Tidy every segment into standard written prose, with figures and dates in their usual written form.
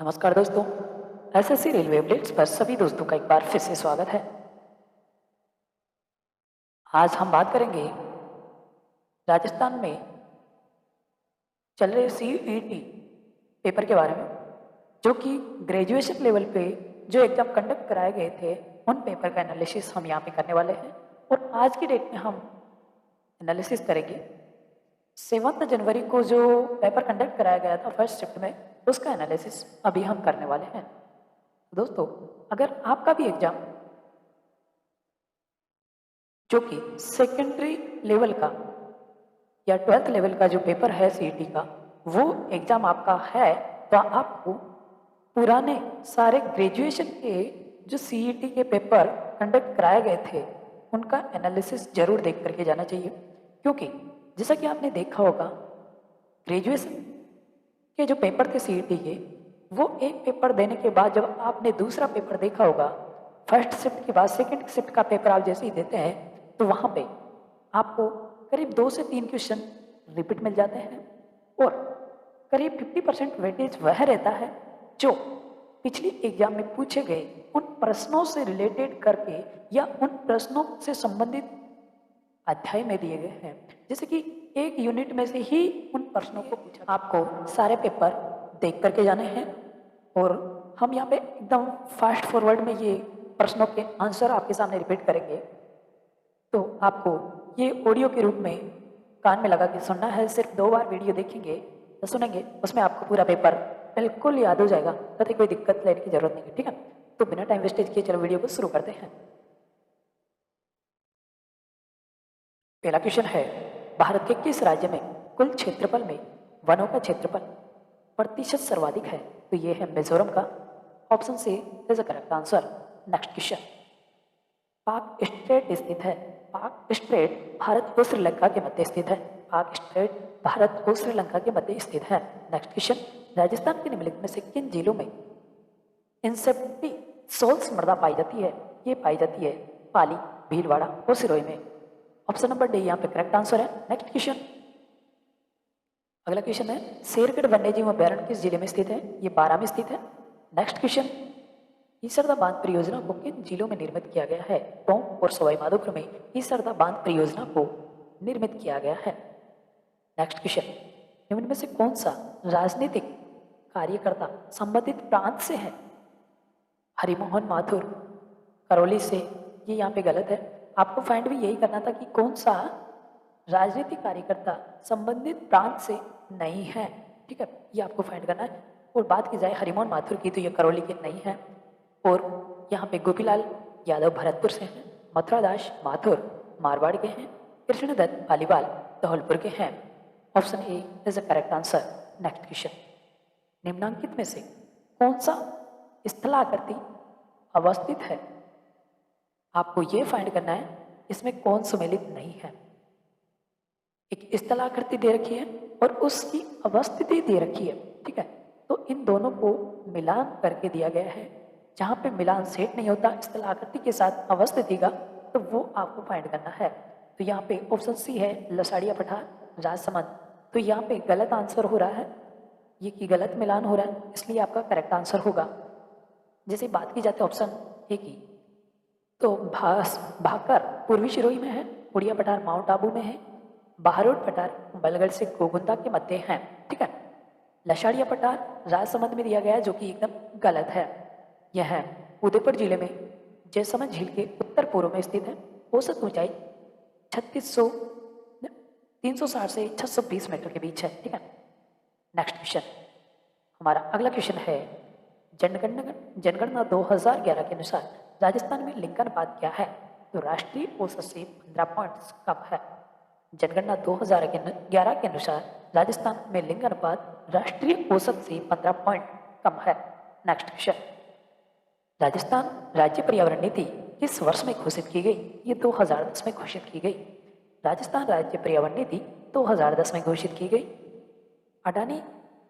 नमस्कार दोस्तों। SSC railway updates पर सभी दोस्तों का एक बार फिर से स्वागत है। आज हम बात करेंगे राजस्थान में चल रहे सीईटी पेपर के बारे में, जो कि ग्रेजुएशन लेवल पे जो एग्जाम कंडक्ट कराए गए थे उन पेपर का एनालिसिस हम यहाँ पे करने वाले हैं। और आज की डेट में हम एनालिसिस करेंगे 7 जनवरी को जो पेपर कंडक्ट कराया गया था फर्स्ट शिफ्ट में, उसका एनालिसिस अभी हम करने वाले हैं। दोस्तों, अगर आपका भी एग्जाम जो कि सेकेंडरी लेवल का या 12th लेवल का जो पेपर है सीईटी का, वो एग्जाम आपका है, तो आपको पुराने सारे ग्रेजुएशन के जो सीईटी के पेपर कंडक्ट कराए गए थे उनका एनालिसिस जरूर देख करके जाना चाहिए। क्योंकि जैसा कि आपने देखा होगा, ग्रेजुएशन के जो पेपर थे सीईटी के, वो एक पेपर देने के बाद जब आपने दूसरा पेपर देखा होगा, फर्स्ट शिफ्ट के बाद सेकंड शिफ्ट का पेपर आप जैसे ही देते हैं, तो वहाँ पे आपको करीब 2 से 3 क्वेश्चन रिपीट मिल जाते हैं और करीब 50% वेटेज वह रहता है जो पिछली एग्जाम में पूछे गए उन प्रश्नों से रिलेटेड करके या उन प्रश्नों से संबंधित अध्याय में दिए गए हैं। जैसे कि एक यूनिट में से ही उन प्रश्नों को पूछा। आपको सारे पेपर देख करके जाने हैं और हम यहाँ पे एकदम फास्ट फॉरवर्ड में ये प्रश्नों के आंसर आपके सामने रिपीट करेंगे। तो आपको ये ऑडियो के रूप में कान में लगा के सुनना है। सिर्फ 2 बार वीडियो देखेंगे तो सुनेंगे, उसमें आपको पूरा पेपर बिल्कुल याद हो जाएगा, ताकि कोई दिक्कत लेने की जरूरत नहीं है। ठीक है, तो बिना टाइम वेस्टेज किए चलो वीडियो को शुरू करते हैं। पहला क्वेश्चन है, भारत के किस राज्य में कुल क्षेत्रफल में वनों का क्षेत्रफल प्रतिशत सर्वाधिक है? तो ये है मिजोरम का। Option C is the correct answer. Next question, Palk strait स्थित है। पाक स्ट्रेट भारत और श्रीलंका के मध्य स्थित है। पाक स्ट्रेट भारत और श्रीलंका के मध्य स्थित है। नेक्स्ट क्वेश्चन, राजस्थान के निम्नलिखित में से किन जिलों में इंसेप्टी सोल्स मृदा पाई जाती है? ये पाई जाती है पाली, भीलवाड़ा और सिरोही में। ऑप्शन नंबर डी यहाँ पे करेक्ट आंसर है। नेक्स्ट क्वेश्चन, अगला क्वेश्चन है, शेरगढ़ वन्यजीव अभ्यारण्य किस जिले में स्थित है? ये बारां में स्थित है। नेक्स्ट क्वेश्चन, ईसरदा बांध परियोजना को किन जिलों में निर्मित किया गया है? टोंक और सवाई माधोपुर में ईसरदा बांध परियोजना को निर्मित किया गया है। नेक्स्ट क्वेश्चन, निम्न में से कौन सा राजनीतिक कार्यकर्ता संबंधित प्रांत से है? हरिमोहन माथुर करौली से। ये यहाँ पे गलत है। आपको फाइंड भी यही करना था कि कौन सा राजनीतिक कार्यकर्ता संबंधित प्रांत से नहीं है। ठीक है, ये आपको फाइंड करना है। और बात की जाए हरिमोहन माथुर की, तो ये करौली के नहीं है। और यहाँ पे गोपीलाल यादव भरतपुर से हैं। मथुरादास माथुर मारवाड़ के हैं। कृष्णदत्त पालीवाल धौलपुर के हैं। Option A is the correct answer. Next question, निम्नांकित में से कौन सा स्थलाकृति अवस्थित है? आपको ये फाइंड करना है इसमें कौन सम्मिलित नहीं है। एक स्थलाकृति दे रखी है और उसकी अवस्थिति दे रखी है। ठीक है, तो इन दोनों को मिलान करके दिया गया है। जहां पे मिलान सेट नहीं होता स्थलाकृति के साथ अवस्थिति का, तो वो आपको फाइंड करना है। तो यहाँ पे ऑप्शन सी है लसाड़िया पठार राजसमंद। तो यहाँ पे गलत आंसर हो रहा है, ये कि गलत मिलान हो रहा है, इसलिए आपका करेक्ट आंसर होगा। जैसे बात की जाती है ऑप्शन ए की, तो भाकर पूर्वी सिरोही में है। उड़िया पठार माउंट आबू में है। बहारोड पठार बलगढ़ से गोगुंदा के मध्य है। ठीक है, लसाड़िया पठार राजसमंद में दिया गया है, जो कि एकदम गलत है। यह है उदयपुर जिले में जयसमंद झील के उत्तर पूर्व में स्थित है। औसत ऊंचाई 360 से 620 मीटर के बीच है। ठीक है, नेक्स्ट क्वेश्चन, हमारा अगला क्वेश्चन है, जनगणना 2011 के अनुसार राजस्थान में लिंगानुपात क्या है? तो राष्ट्रीय औसत से 15 पॉइंट्स कम है। जनगणना 2011 के अनुसार राजस्थान में लिंगानुपात राष्ट्रीय औसत से 15 पॉइंट कम है। नेक्स्ट क्वेश्चन, राजस्थान राज्य पर्यावरण नीति किस वर्ष में घोषित की गई? ये 2010 में घोषित की गई। राजस्थान राज्य पर्यावरण नीति 2010 में घोषित की गई। अडानी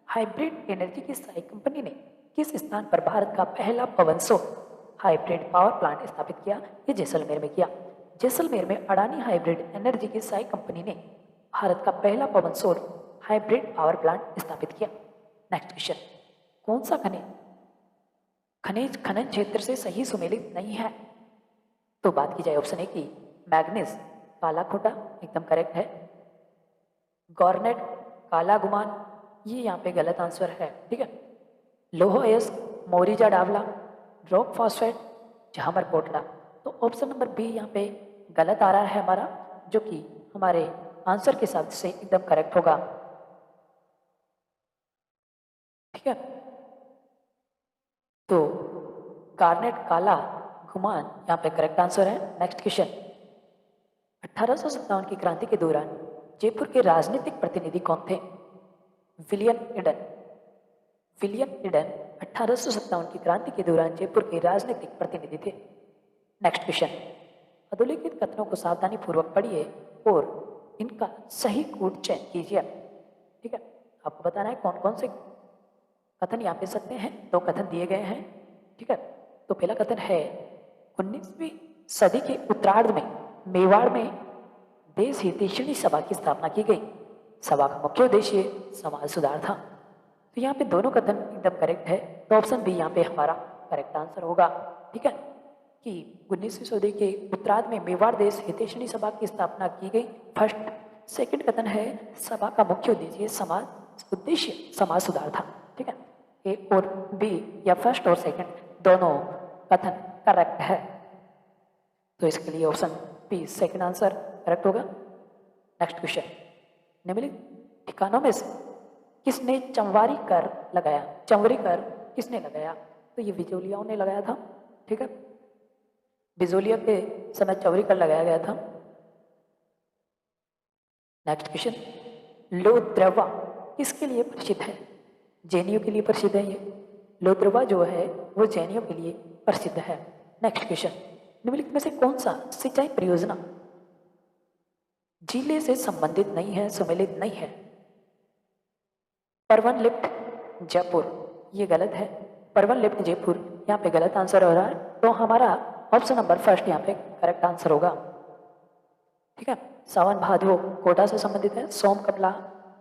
हाइब्रिड एनर्जी की साई कंपनी ने किस स्थान पर भारत का पहला पवन सौर हाइब्रिड पावर प्लांट स्थापित किया? ये जैसलमेर में किया। जैसलमेर में अडानी हाइब्रिड एनर्जी की साई कंपनी ने भारत का पहला पवन सौर हाइब्रिड पावर प्लांट स्थापित किया। नेक्स्ट क्वेश्चन, कौन सा खनिज खनिज खनन क्षेत्र से सही सुमेलित नहीं है। तो बात की जाए ऑप्शन ए की, मैग्नीज काला खोटा एकदम करेक्ट है। गॉर्नेट काला गुमान, ये यहाँ पे गलत आंसर है, ठीक है। लोहो S Morija डावला, rock phosphate झामर Kotla, तो ऑप्शन नंबर बी यहाँ पे गलत आ रहा है हमारा, जो कि हमारे आंसर के हिसाब से एकदम करेक्ट होगा, ठीक है। तो गार्नेट काला गुमान यहाँ पे करेक्ट आंसर है। नेक्स्ट क्वेश्चन, 1857 की क्रांति के दौरान जयपुर के राजनीतिक प्रतिनिधि कौन थे? William Eden. विलियम ईडन 1857 की क्रांति के दौरान जयपुर के राजनीतिक प्रतिनिधि थे। नेक्स्ट क्वेश्चन, अधोलिखित कथनों को सावधानी पूर्वक पढ़िए और इनका सही कूट चयन कीजिए, ठीक है। आपको बताना है कौन कौन से कथन यहाँ पे सत्य हैं। दो कथन दिए गए हैं, ठीक है। तो पहला कथन है, 19वीं सदी के उत्तरार्ध में मेवाड़ में देश हितैषणी सभा की स्थापना की गई। सभा का मुख्य उद्देश्य समाज सुधार था। तो यहाँ पे दोनों कथन एकदम करेक्ट है, तो ऑप्शन बी यहाँ पे हमारा करेक्ट आंसर होगा, ठीक है। कि 19वीं सदी के उत्तरार्ध में मेवाड़ देश हितैषणी सभा की स्थापना की गई, फर्स्ट। सेकंड कथन है, सभा का मुख्य उद्देश्य समाज सुधार था, ठीक है। ए और बी या फर्स्ट और सेकंड दोनों कथन करेक्ट है, तो इसके लिए option B second answer correct होगा। नेक्स्ट क्वेश्चन, निम्नलिखित ठिकानों में से किसने चंवारी कर लगाया? चंवरी कर किसने लगाया? तो ये बिजोलियाओं ने लगाया था, ठीक है। बिजोलिया के समय चंवरी कर लगाया गया था। नेक्स्ट क्वेश्चन, लोद्रवा किसके लिए प्रसिद्ध है? जैनियों के लिए प्रसिद्ध है ये। लोद्रवा जो है वो जैनियों के लिए प्रसिद्ध है। नेक्स्ट क्वेश्चन, निम्नलिखित में से कौन सा सिंचाई परियोजना जिले से संबंधित नहीं है, सुमेलित नहीं है? परवन लिफ्ट जयपुर, ये गलत है। परवन लिफ्ट जयपुर यहाँ पे गलत आंसर हो रहा है, तो हमारा ऑप्शन नंबर फर्स्ट यहाँ पे करेक्ट आंसर होगा, ठीक है। सावन भादो कोटा से संबंधित है। सोम कपला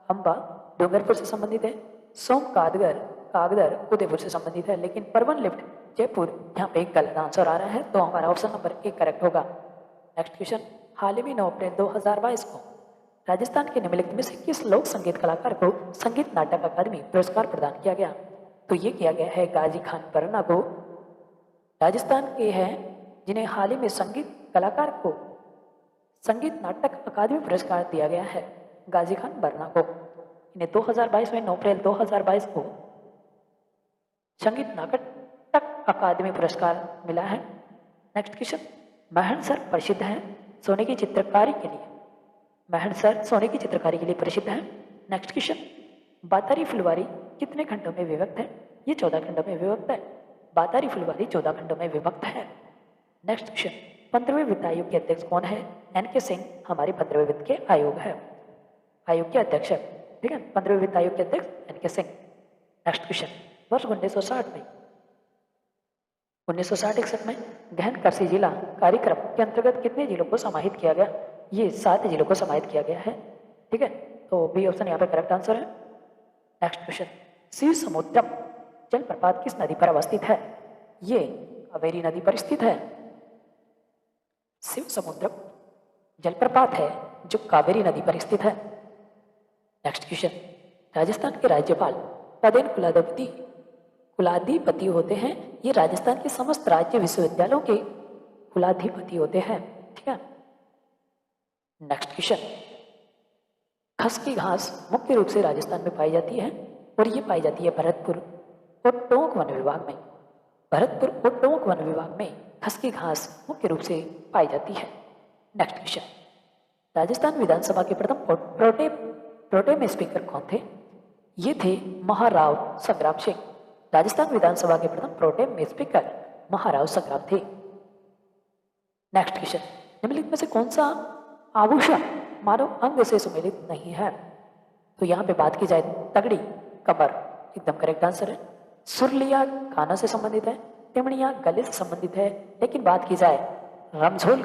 अंबा डूंगरपुर से संबंधित है। सोम कादगर कागदर उदयपुर से संबंधित है, लेकिन परवन लिफ्ट जयपुर यहाँ पे एक गलत आंसर आ रहा है, तो हमारा ऑप्शन नंबर ए करेक्ट होगा। नेक्स्ट क्वेश्चन, हाल ही में 9 अप्रैल 2022 को राजस्थान के निम्नलिखित में से किस लोक संगीत कलाकार को संगीत नाटक अकादमी पुरस्कार प्रदान किया गया? तो ये किया गया है गाजी खान बरना को। राजस्थान के हैं जिन्हें हाल ही में संगीत कलाकार को संगीत नाटक अकादमी पुरस्कार दिया गया है, गाजी खान बरना को। इन्हें 2022 में 9 अप्रैल 2022 को संगीत नाटक अकादमी पुरस्कार मिला है। नेक्स्ट क्वेश्चन, महन सर प्रसिद्ध है सोने की चित्रकारी के लिए। महन सर सोने की चित्रकारी के लिए प्रसिद्ध है। नेक्स्ट क्वेश्चन, बातारी फुलवारी कितने खंडों में विभक्त है? ये 14 खंडों में विभक्त है। बातारी फुलवारी 14 खंडों में विभक्त है। नेक्स्ट क्वेश्चन, 15वें वित्त आयोग के अध्यक्ष कौन है? एन.के. सिंह हमारे 15वें वित्त के आयोग है, आयोग के अध्यक्ष है, ठीक है। 15वें वित्त आयोग के अध्यक्ष एन.के. सिंह। नेक्स्ट क्वेश्चन, वर्ष 1960-61 में गहन कृषि जिला कार्यक्रम के अंतर्गत कितने जिलों को समाहित किया गया? ये 7 जिलों को समाहित किया गया है, ठीक है। तो बी ऑप्शन यहाँ पे करेक्ट आंसर है। नेक्स्ट क्वेश्चन, शिव समुद्रम जलप्रपात किस नदी पर अवस्थित है? ये कावेरी नदी पर स्थित है। शिव समुद्रम जलप्रपात है जो कावेरी नदी पर स्थित है। नेक्स्ट क्वेश्चन, राजस्थान के राज्यपाल पदेन कुलाधिपति होते हैं। ये राजस्थान के समस्त राज्य विश्वविद्यालयों के कुलाधिपति होते हैं, ठीक है। नेक्स्ट क्वेश्चन, खस की घास मुख्य रूप से राजस्थान में पाई जाती है और ये पाई जाती है भरतपुर और टोंक वन विभाग में। भरतपुर और टोंक वन विभाग में खस की घास मुख्य रूप से पाई जाती है। नेक्स्ट क्वेश्चन, राजस्थान विधानसभा के प्रथम प्रोटेम स्पीकर कौन थे? ये थे महाराव संग्राम सिंह। राजस्थान विधानसभा के प्रथम प्रोटेम स्पीकर महाराव संग्राम थे। नेक्स्ट क्वेश्चन, निम्नलिखित में से कौन सा आभूषण मानव अंग से सुमेलित नहीं है? तो यहाँ पे बात की जाए तगड़ी कमर एकदम करेक्ट आंसर है। सुरलिया कानों से संबंधित है। तिमड़िया गले से संबंधित है। लेकिन बात की जाए रमझोल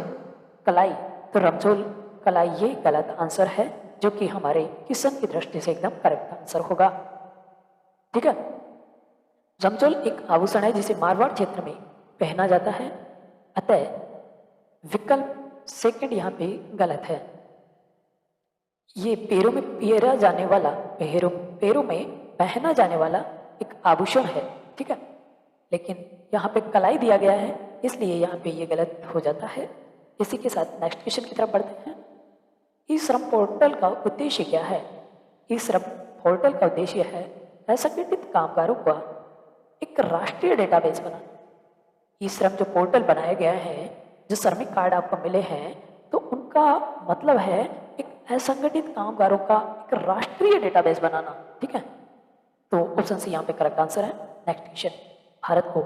कलाई, तो रमझोल कलाई ये गलत आंसर है, जो कि हमारे किशन की दृष्टि से एकदम करेक्ट आंसर होगा, ठीक है। जमचोल एक आभूषण है जिसे मारवाड़ क्षेत्र में पहना जाता है, अतः विकल्प सेकंड यहाँ पे गलत है। ये पैरों में पहना जाने वाला पैरों में पहना जाने वाला एक आभूषण है, ठीक है, लेकिन यहाँ पे कलाई दिया गया है इसलिए यहाँ पे ये गलत हो जाता है। इसी के साथ नेक्स्ट क्वेश्चन की तरफ बढ़ते हैं। ई श्रम पोर्टल का उद्देश्य क्या है? ई श्रम पोर्टल का उद्देश्य है असंगठित कामगारों का एक राष्ट्रीय डेटाबेस बनाना। ई श्रम जो पोर्टल बनाया गया है, जो श्रमिक कार्ड आपको मिले हैं, तो उनका मतलब है एक असंगठित कामगारों का एक राष्ट्रीय डेटाबेस बनाना, ठीक है। तो ऑप्शन सी यहाँ पे करेक्ट आंसर है। नेक्स्ट क्वेश्चन, भारत को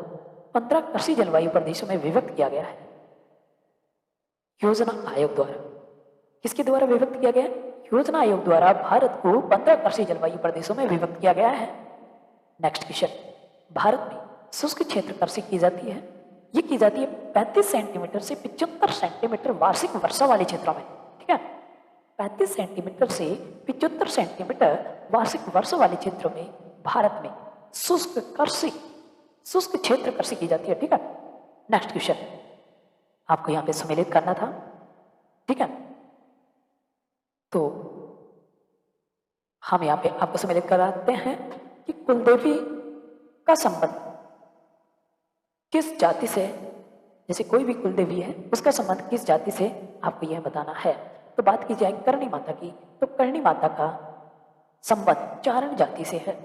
15 कृषि जलवायु प्रदेशों में विभक्त किया गया है योजना आयोग द्वारा। किसके द्वारा विभक्त किया गया? योजना आयोग द्वारा भारत को 15 कृषि जलवायु प्रदेशों में विभक्त किया गया है। नेक्स्ट क्वेश्चन, भारत में शुष्क क्षेत्र कृषि की जाती है, ये की जाती है 35 सेंटीमीटर से 75 सेंटीमीटर वार्षिक वर्षा वाले क्षेत्रों में, ठीक है। 35 सेंटीमीटर से 75 सेंटीमीटर वार्षिक वर्षा वाले क्षेत्रों में भारत में शुष्क क्षेत्र कृषि की जाती है, ठीक है। नेक्स्ट क्वेश्चन आपको यहां पे सम्मिलित करना था, ठीक है। तो हम यहां पे आपको सम्मिलित कराते हैं कि कुलदेवी का संबंध किस जाति से, जैसे कोई भी कुलदेवी है उसका संबंध किस जाति से आपको यह बताना है। तो बात की जाए करणी माता की, तो करणी माता का संबंध चारण जाति से है।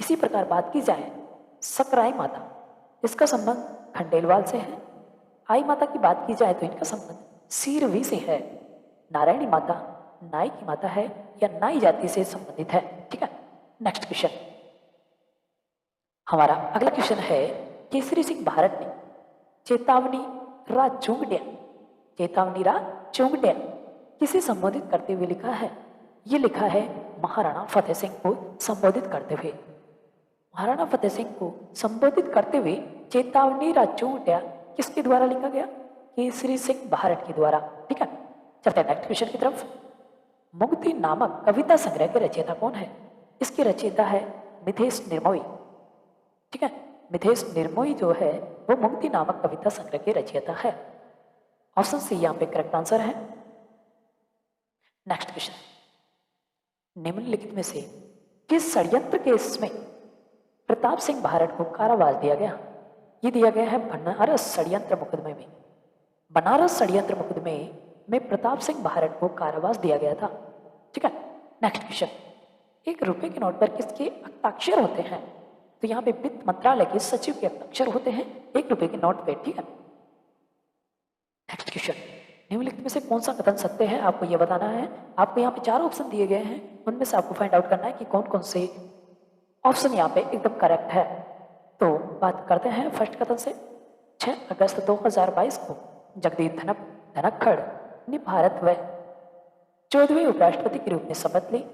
इसी प्रकार बात की जाए सकराई माता, इसका संबंध खंडेलवाल से है। आई माता की बात की जाए तो इनका संबंध सीरवी से है। नारायणी माता नाई की माता है या नाई जाति से संबंधित है, ठीक है। नेक्स्ट क्वेश्चन, हमारा अगला क्वेश्चन है केसरी सिंह भारत ने चेतावनी रा चोंगड्या किसे संबोधित करते हुए लिखा है? ये लिखा है महाराणा फतेह सिंह को संबोधित करते हुए। महाराणा फतेह सिंह को संबोधित करते हुए चेतावनी रा चोंगड्या किसके द्वारा लिखा गया? केसरी सिंह भारत के द्वारा, ठीक है। चलते हैं नेक्स्ट क्वेश्चन की तरफ। मुक्ति नामक कविता संग्रह के रचयिता कौन है? इसके रचयिता है मिथेश निर्मोही, ठीक है। मिथेश निर्मोही जो है वो मुक्ति नामक कविता संग्रह के रचयिता है। ऑप्शन सी यहाँ पे करेक्ट आंसर है। नेक्स्ट क्वेश्चन, निम्नलिखित में से किस षड्यंत्र केस में प्रताप सिंह भारत को कारावास दिया गया? ये दिया गया है बनारस षड्यंत्र मुकदमे में। बनारस षड्यंत्र मुकदमे में प्रताप सिंह भारत को कारावास दिया गया था, ठीक है। नेक्स्ट क्वेश्चन, एक रुपए के नोट पर किसके हस्ताक्षर होते हैं? तो यहाँ पे वित्त मंत्रालय के सचिव के हस्ताक्षर होते हैं एक रुपए के नोट पे, ठीक है। नेक्स्ट क्वेश्चन, निम्नलिखित में से कौन सा कथन सत्य है आपको यह बताना है। आपको यहाँ पे 4 ऑप्शन दिए गए हैं, उनमें से आपको फाइंड आउट करना है कि कौन कौन से ऑप्शन यहाँ पे एकदम करेक्ट है। तो बात करते हैं फर्स्ट कथन से। 6 अगस्त 2022 को जगदीप धनखड़ ने भारत व 14वें उपराष्ट्रपति के रूप में शपथ ली।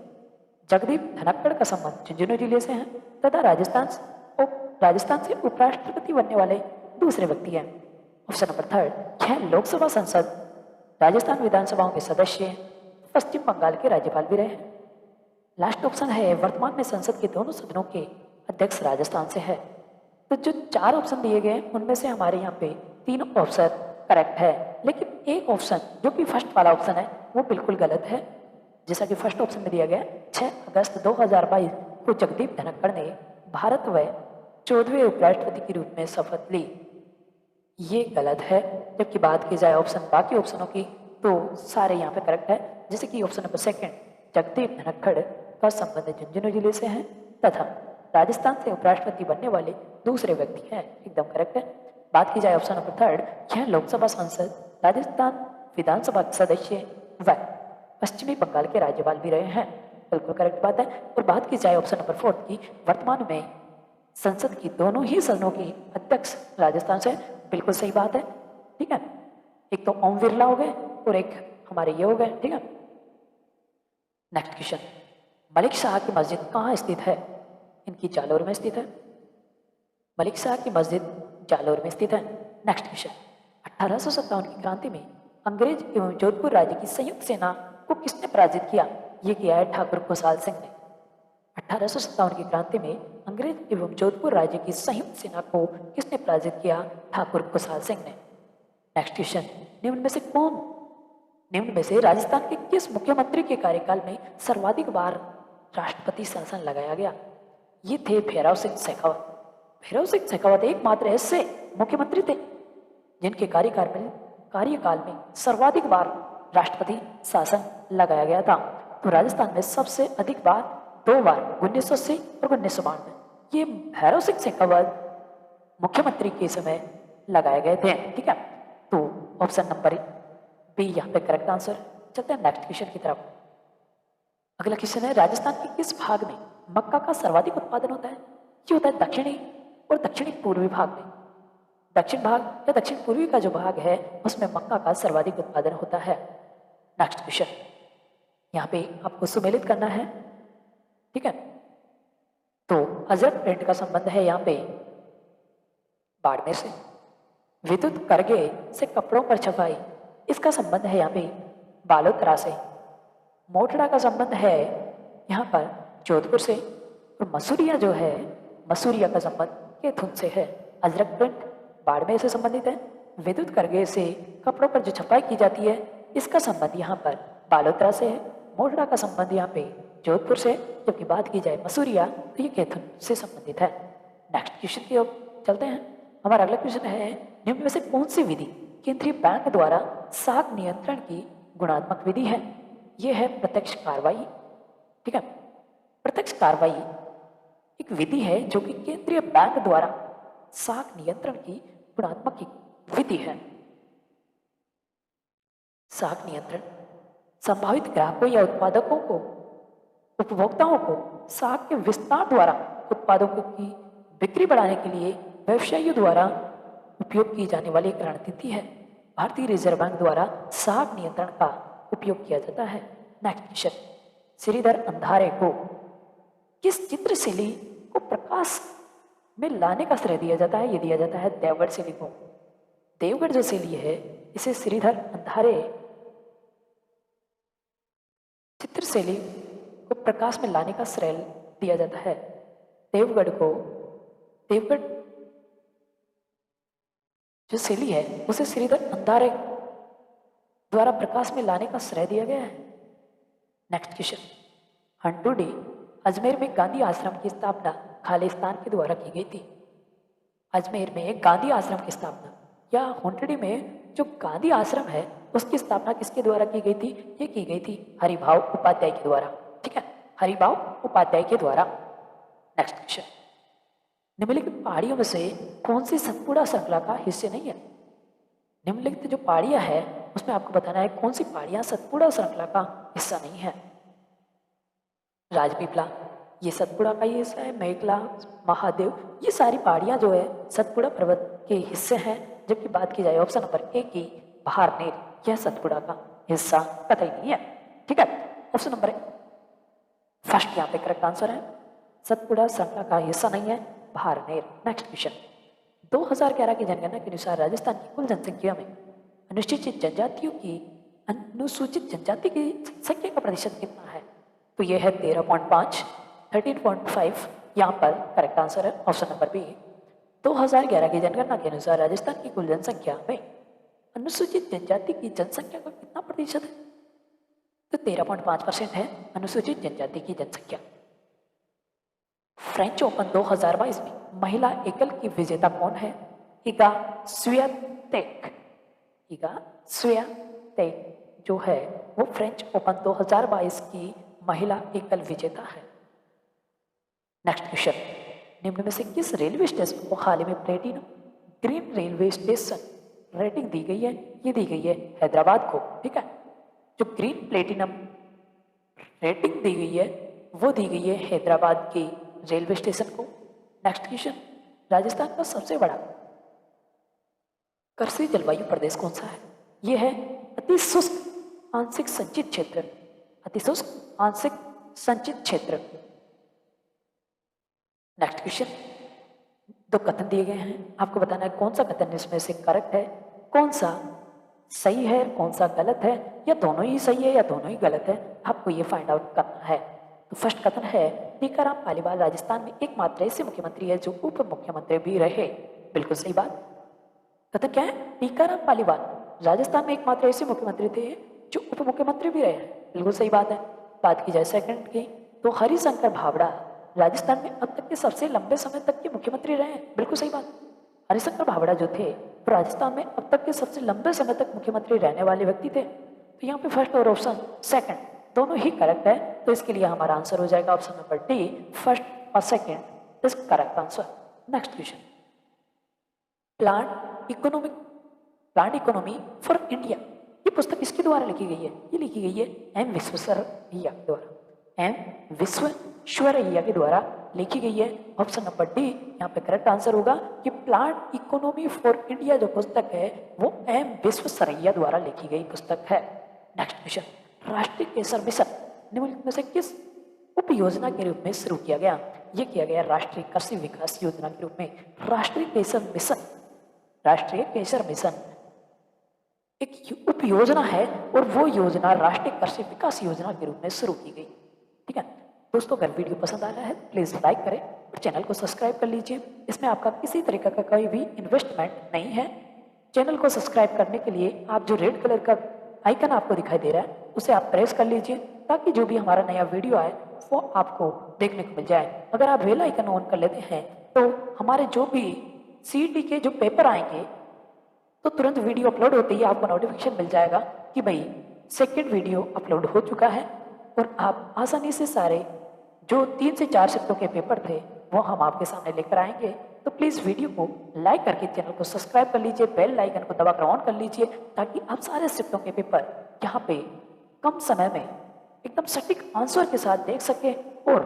जगदीप धनखड़ का संबंध झुंझुनू जिले से है तथा राजस्थान से उपराष्ट्रपति बनने वाले दूसरे व्यक्ति हैं। ऑप्शन नंबर 3, यह लोकसभा संसद राजस्थान विधानसभाओं के सदस्य पश्चिम बंगाल के राज्यपाल भी रहे हैं। लास्ट ऑप्शन है वर्तमान में संसद के दोनों सदनों के अध्यक्ष राजस्थान से है। तो जो 4 ऑप्शन दिए गए उनमें से हमारे यहाँ पे 3 ऑप्शन करेक्ट है, लेकिन एक ऑप्शन जो कि फर्स्ट वाला ऑप्शन है वो बिल्कुल गलत है। जैसा कि फर्स्ट ऑप्शन में दिया गया 6 अगस्त 2022 को जगदीप धनखड़ ने भारत व 14वें उपराष्ट्रपति के रूप में शपथ ली, ये गलत है। जबकि बात की जाए ऑप्शन बाकी ऑप्शनों की तो सारे यहाँ पे करेक्ट है। जैसे कि ऑप्शन नंबर 2 जगदीप धनखड़ का संबंध झुंझुनू जिले से है तथा राजस्थान से उपराष्ट्रपति बनने वाले दूसरे व्यक्ति हैं, एकदम करेक्ट है। बात की जाए ऑप्शन नंबर 3, यह लोकसभा सांसद राजस्थान विधानसभा के सदस्य व पश्चिमी बंगाल के राज्यपाल भी रहे हैं, बिल्कुल करेक्ट बात है। और बात की जाए ऑप्शन नंबर 4 की, वर्तमान में संसद की दोनों ही सदनों के अध्यक्ष राजस्थान से, बिल्कुल सही बात है, ठीक है। एक तो ओम बिरला हो गए और एक हमारे ये हो गए, ठीक है। नेक्स्ट क्वेश्चन, मलिक शाह की मस्जिद कहाँ स्थित है? इनकी जालोर में स्थित है। मलिक शाह की मस्जिद जालोर में स्थित है। नेक्स्ट क्वेश्चन, 1857 की क्रांति में अंग्रेज एवं जोधपुर राज्य की संयुक्त सेना को किसने पराजित किया? ये किया है ठाकुर खुशहाल सिंह ने। 1857 की क्रांति में अंग्रेज एवं जोधपुर राज्य की संयुक्त सेना को किसने पराजित किया? ठाकुर खुशहाल सिंह ने। नेक्स्ट क्वेश्चन, निम्न में से राजस्थान के किस मुख्यमंत्री के कार्यकाल में सर्वाधिक बार राष्ट्रपति शासन लगाया गया? ये थे भैरव सिंह शेखावत। भैरव सिंह शेखावत एकमात्र ऐसे मुख्यमंत्री थे जिनके कार्यकाल में सर्वाधिक बार राष्ट्रपति शासन लगाया गया था। तो राजस्थान में सबसे अधिक बार 2 बार 1980 और 1992 ये भैरव सिंह शेखावत मुख्यमंत्री के समय लगाए गए थे। ठीक है, तो ऑप्शन नंबर बी यहाँ पे करेक्ट आंसर। चलते हैं नेक्स्ट क्वेश्चन की तरफ। अगला क्वेश्चन है, राजस्थान के किस भाग में मक्का का सर्वाधिक उत्पादन होता है? ये होता है दक्षिणी और दक्षिणी पूर्वी भाग में। दक्षिण भाग या दक्षिण पूर्वी का जो भाग है उसमें मक्का का सर्वाधिक उत्पादन होता है। नेक्स्ट क्वेश्चन, यहाँ पे आपको सुमेलित करना है। ठीक है, तो अजरक प्रिंट का संबंध है यहाँ पे बाड़मेर से। विद्युत करघे से कपड़ों पर छपाई, इसका संबंध है यहाँ पे बालोतरा से। मोटड़ा का संबंध है यहाँ पर जोधपुर से। और मसूरिया जो है, मसूरिया का संबंध कैथुन से है। अजरक प्रिंट बाड़मेर से संबंधित है। विद्युत करघे से कपड़ों पर जो छपाई की जाती है इसका संबंध यहाँ पर बालोतरा से है। मोटड़ा का संबंध यहाँ पे जोधपुर से, जबकि बात की जाए मसूरिया तो ये कैथुन से संबंधित है। नेक्स्ट क्वेश्चन की ओर चलते हैं। हमारा अगला क्वेश्चन है, निम्न में से कौन सी विधि केंद्रीय बैंक द्वारा साख नियंत्रण की गुणात्मक विधि है? यह है प्रत्यक्ष कार्रवाई। ठीक है, प्रत्यक्ष कार्रवाई एक विधि है जो कि केंद्रीय बैंक द्वारा साख नियंत्रण की गुणात्मक विधि है। साख नियंत्रण संभावित ग्राहकों या उत्पादकों को, उपभोक्ताओं को साख के विस्तार द्वारा उत्पादों की बिक्री बढ़ाने के लिए व्यवसायियों द्वारा उपयोग की जाने वाली एक रणनीति है। भारतीय रिजर्व बैंक द्वारा साख नियंत्रण का उपयोग किया जाता है। नेक्स्ट क्वेश्चन, श्रीधर अंधारे को किस चित्रशैली को प्रकाश में लाने का श्रेय दिया जाता है? ये दिया जाता है देवगढ़ शैली को। देवगढ़ जो शैली है इसे श्रीधर अंधारे चित्रशैली को प्रकाश में लाने का श्रेय दिया जाता है। देवगढ़ जो शैली है उसे श्रीधर अंधारे द्वारा प्रकाश में लाने का श्रेय दिया गया है। नेक्स्ट क्वेश्चन, हंटूडी अजमेर में गांधी आश्रम की स्थापना खालिस्तान के द्वारा की गई थी। अजमेर में गांधी आश्रम की स्थापना या हुंटड़ी में जो गांधी आश्रम है उसकी स्थापना किसके द्वारा की गई थी? ये की गई थी हरिभाव उपाध्याय के द्वारा। ठीक है, हरिभाव उपाध्याय के द्वारा। नेक्स्ट क्वेश्चन, निम्नलिखित पहाड़ियों में से कौन सी सतपुड़ा श्रृंखला का हिस्से नहीं है? निम्नलिखित जो पहाड़ियां है उसमें आपको बताना है कौन सी पहाड़ियां सतपुड़ा श्रृंखला का हिस्सा नहीं है। राजपीपला ये सतपुड़ा का ही हिस्सा है। मेघला, महादेव ये सारी पहाड़ियां जो है सतपुड़ा पर्वत के हिस्से हैं। जबकि बात की जाए ऑप्शन नंबर ए की बहारनेर, यह सतपुड़ा का हिस्सा कतई नहीं है। ठीक है, ऑप्शन नंबर फर्स्ट यहाँ पे करेक्ट आंसर है। सतपुड़ा श्रृंखला का हिस्सा नहीं है बहारनेर। नेक्स्ट क्वेश्चन, 2011 की जनगणना के अनुसार राजस्थान की कुल जनसंख्या में अनुसूचित जनजाति की संख्या का प्रतिशत कितना है? तो यह है 13.5, 13.5 यहाँ पर करेक्ट आंसर है ऑप्शन नंबर बी। 2011 की जनगणना के अनुसार राजस्थान की कुल जनसंख्या में अनुसूचित जनजाति की जनसंख्या का कितना प्रतिशत है? तो 13.5% है अनुसूचित जनजाति की जनसंख्या। फ्रेंच ओपन 2022 में महिला एकल की विजेता कौन है? Iga Swiatek. इगा स्वियातेक जो है वो फ्रेंच ओपन 2022 की महिला एकल विजेता है। नेक्स्ट क्वेश्चन, निम्न में से किस रेलवे स्टेशन को हाल ही में platinum green railway station rating दी गई है? ये दी गई है हैदराबाद को। ठीक है, जो ग्रीन प्लेटिनम रेटिंग दी गई है वो दी गई है हैदराबाद के रेलवे स्टेशन को। नेक्स्ट क्वेश्चन, राजस्थान का सबसे बड़ा कृषि जलवायु प्रदेश कौन सा है? यह है अति शुष्क आंशिक संचित क्षेत्र। अति शुष्क आंशिक संचित क्षेत्र। नेक्स्ट क्वेश्चन, 2 कथन दिए गए हैं, आपको बताना है कौन सा कथन इसमें से करेक्ट है, कौन सा सही है, कौन सा गलत है, या दोनों ही सही है या दोनों ही गलत है, आपको ये फाइंड आउट करना है। तो फर्स्ट कथन है टीकाराम पालीवाल राजस्थान में एकमात्र ऐसे मुख्यमंत्री है जो उप मुख्यमंत्री भी रहे। बिल्कुल सही बात। कथन क्या है? टीकाराम पालीवाल राजस्थान में एकमात्र ऐसे मुख्यमंत्री थे जो उप मुख्यमंत्री भी रहे हैं। बिल्कुल सही बात है। बात की जाए सेकंड की, तो हरिशंकर भावड़ा राजस्थान में अब तक के सबसे लंबे समय तक के मुख्यमंत्री रहे हैं। बिल्कुल सही बात। हरिशंकर भावड़ा जो थे वो राजस्थान में अब तक के सबसे लंबे समय तक मुख्यमंत्री रहने वाले व्यक्ति थे। तो यहाँ पे फर्स्ट और ऑप्शन सेकंड दोनों ही करेक्ट है, तो इसके लिए हमारा आंसर हो जाएगा ऑप्शन नंबर डी, फर्स्ट और second is correct answer. Next question, plant economy for India, ये पुस्तक किसके द्वारा लिखी गई है? ये लिखी गई है एम विश्वेश्वरैया के द्वारा। एम विश्वेश्वरैया के द्वारा लिखी गई है। ऑप्शन नंबर डी यहाँ पे करेक्ट आंसर होगा कि प्लांट इकोनॉमी फॉर इंडिया जो पुस्तक है वो एम विश्वेश्वरैया द्वारा लिखी गई पुस्तक है। नेक्स्ट क्वेश्चन, राष्ट्रीय केसर मिशन निम्नलिखित में से किस उप योजना के रूप में शुरू किया गया? ये किया गया राष्ट्रीय कृषि विकास योजना के रूप में। राष्ट्रीय केसर मिशन एक उप योजना है और वो योजना राष्ट्रीय कृषि विकास योजना के रूप में शुरू की गई। ठीक है दोस्तों, अगर वीडियो पसंद आ रहा है प्लीज लाइक करें और चैनल को सब्सक्राइब कर लीजिए। इसमें आपका किसी तरीके का कोई भी इन्वेस्टमेंट नहीं है। चैनल को सब्सक्राइब करने के लिए आप जो रेड कलर का आइकन आपको दिखाई दे रहा है उसे आप प्रेस कर लीजिए ताकि जो भी हमारा नया वीडियो आए वो आपको देखने को मिल जाए। अगर आप बेल आइकन ऑन कर लेते हैं तो हमारे जो भी सीईटी के जो पेपर आएंगे तो तुरंत वीडियो अपलोड होते ही आपको नोटिफिकेशन मिल जाएगा कि भाई सेकंड वीडियो अपलोड हो चुका है, और आप आसानी से सारे जो 3 से 4 शिफ्टों के पेपर थे वो हम आपके सामने लेकर आएंगे। तो प्लीज़ वीडियो को लाइक करके चैनल को सब्सक्राइब कर लीजिए, बेल आइकन को दबाकर ऑन कर लीजिए ताकि आप सारे शिफ्टों के पेपर यहाँ पे कम समय में एकदम सटीक आंसर के साथ देख सके। और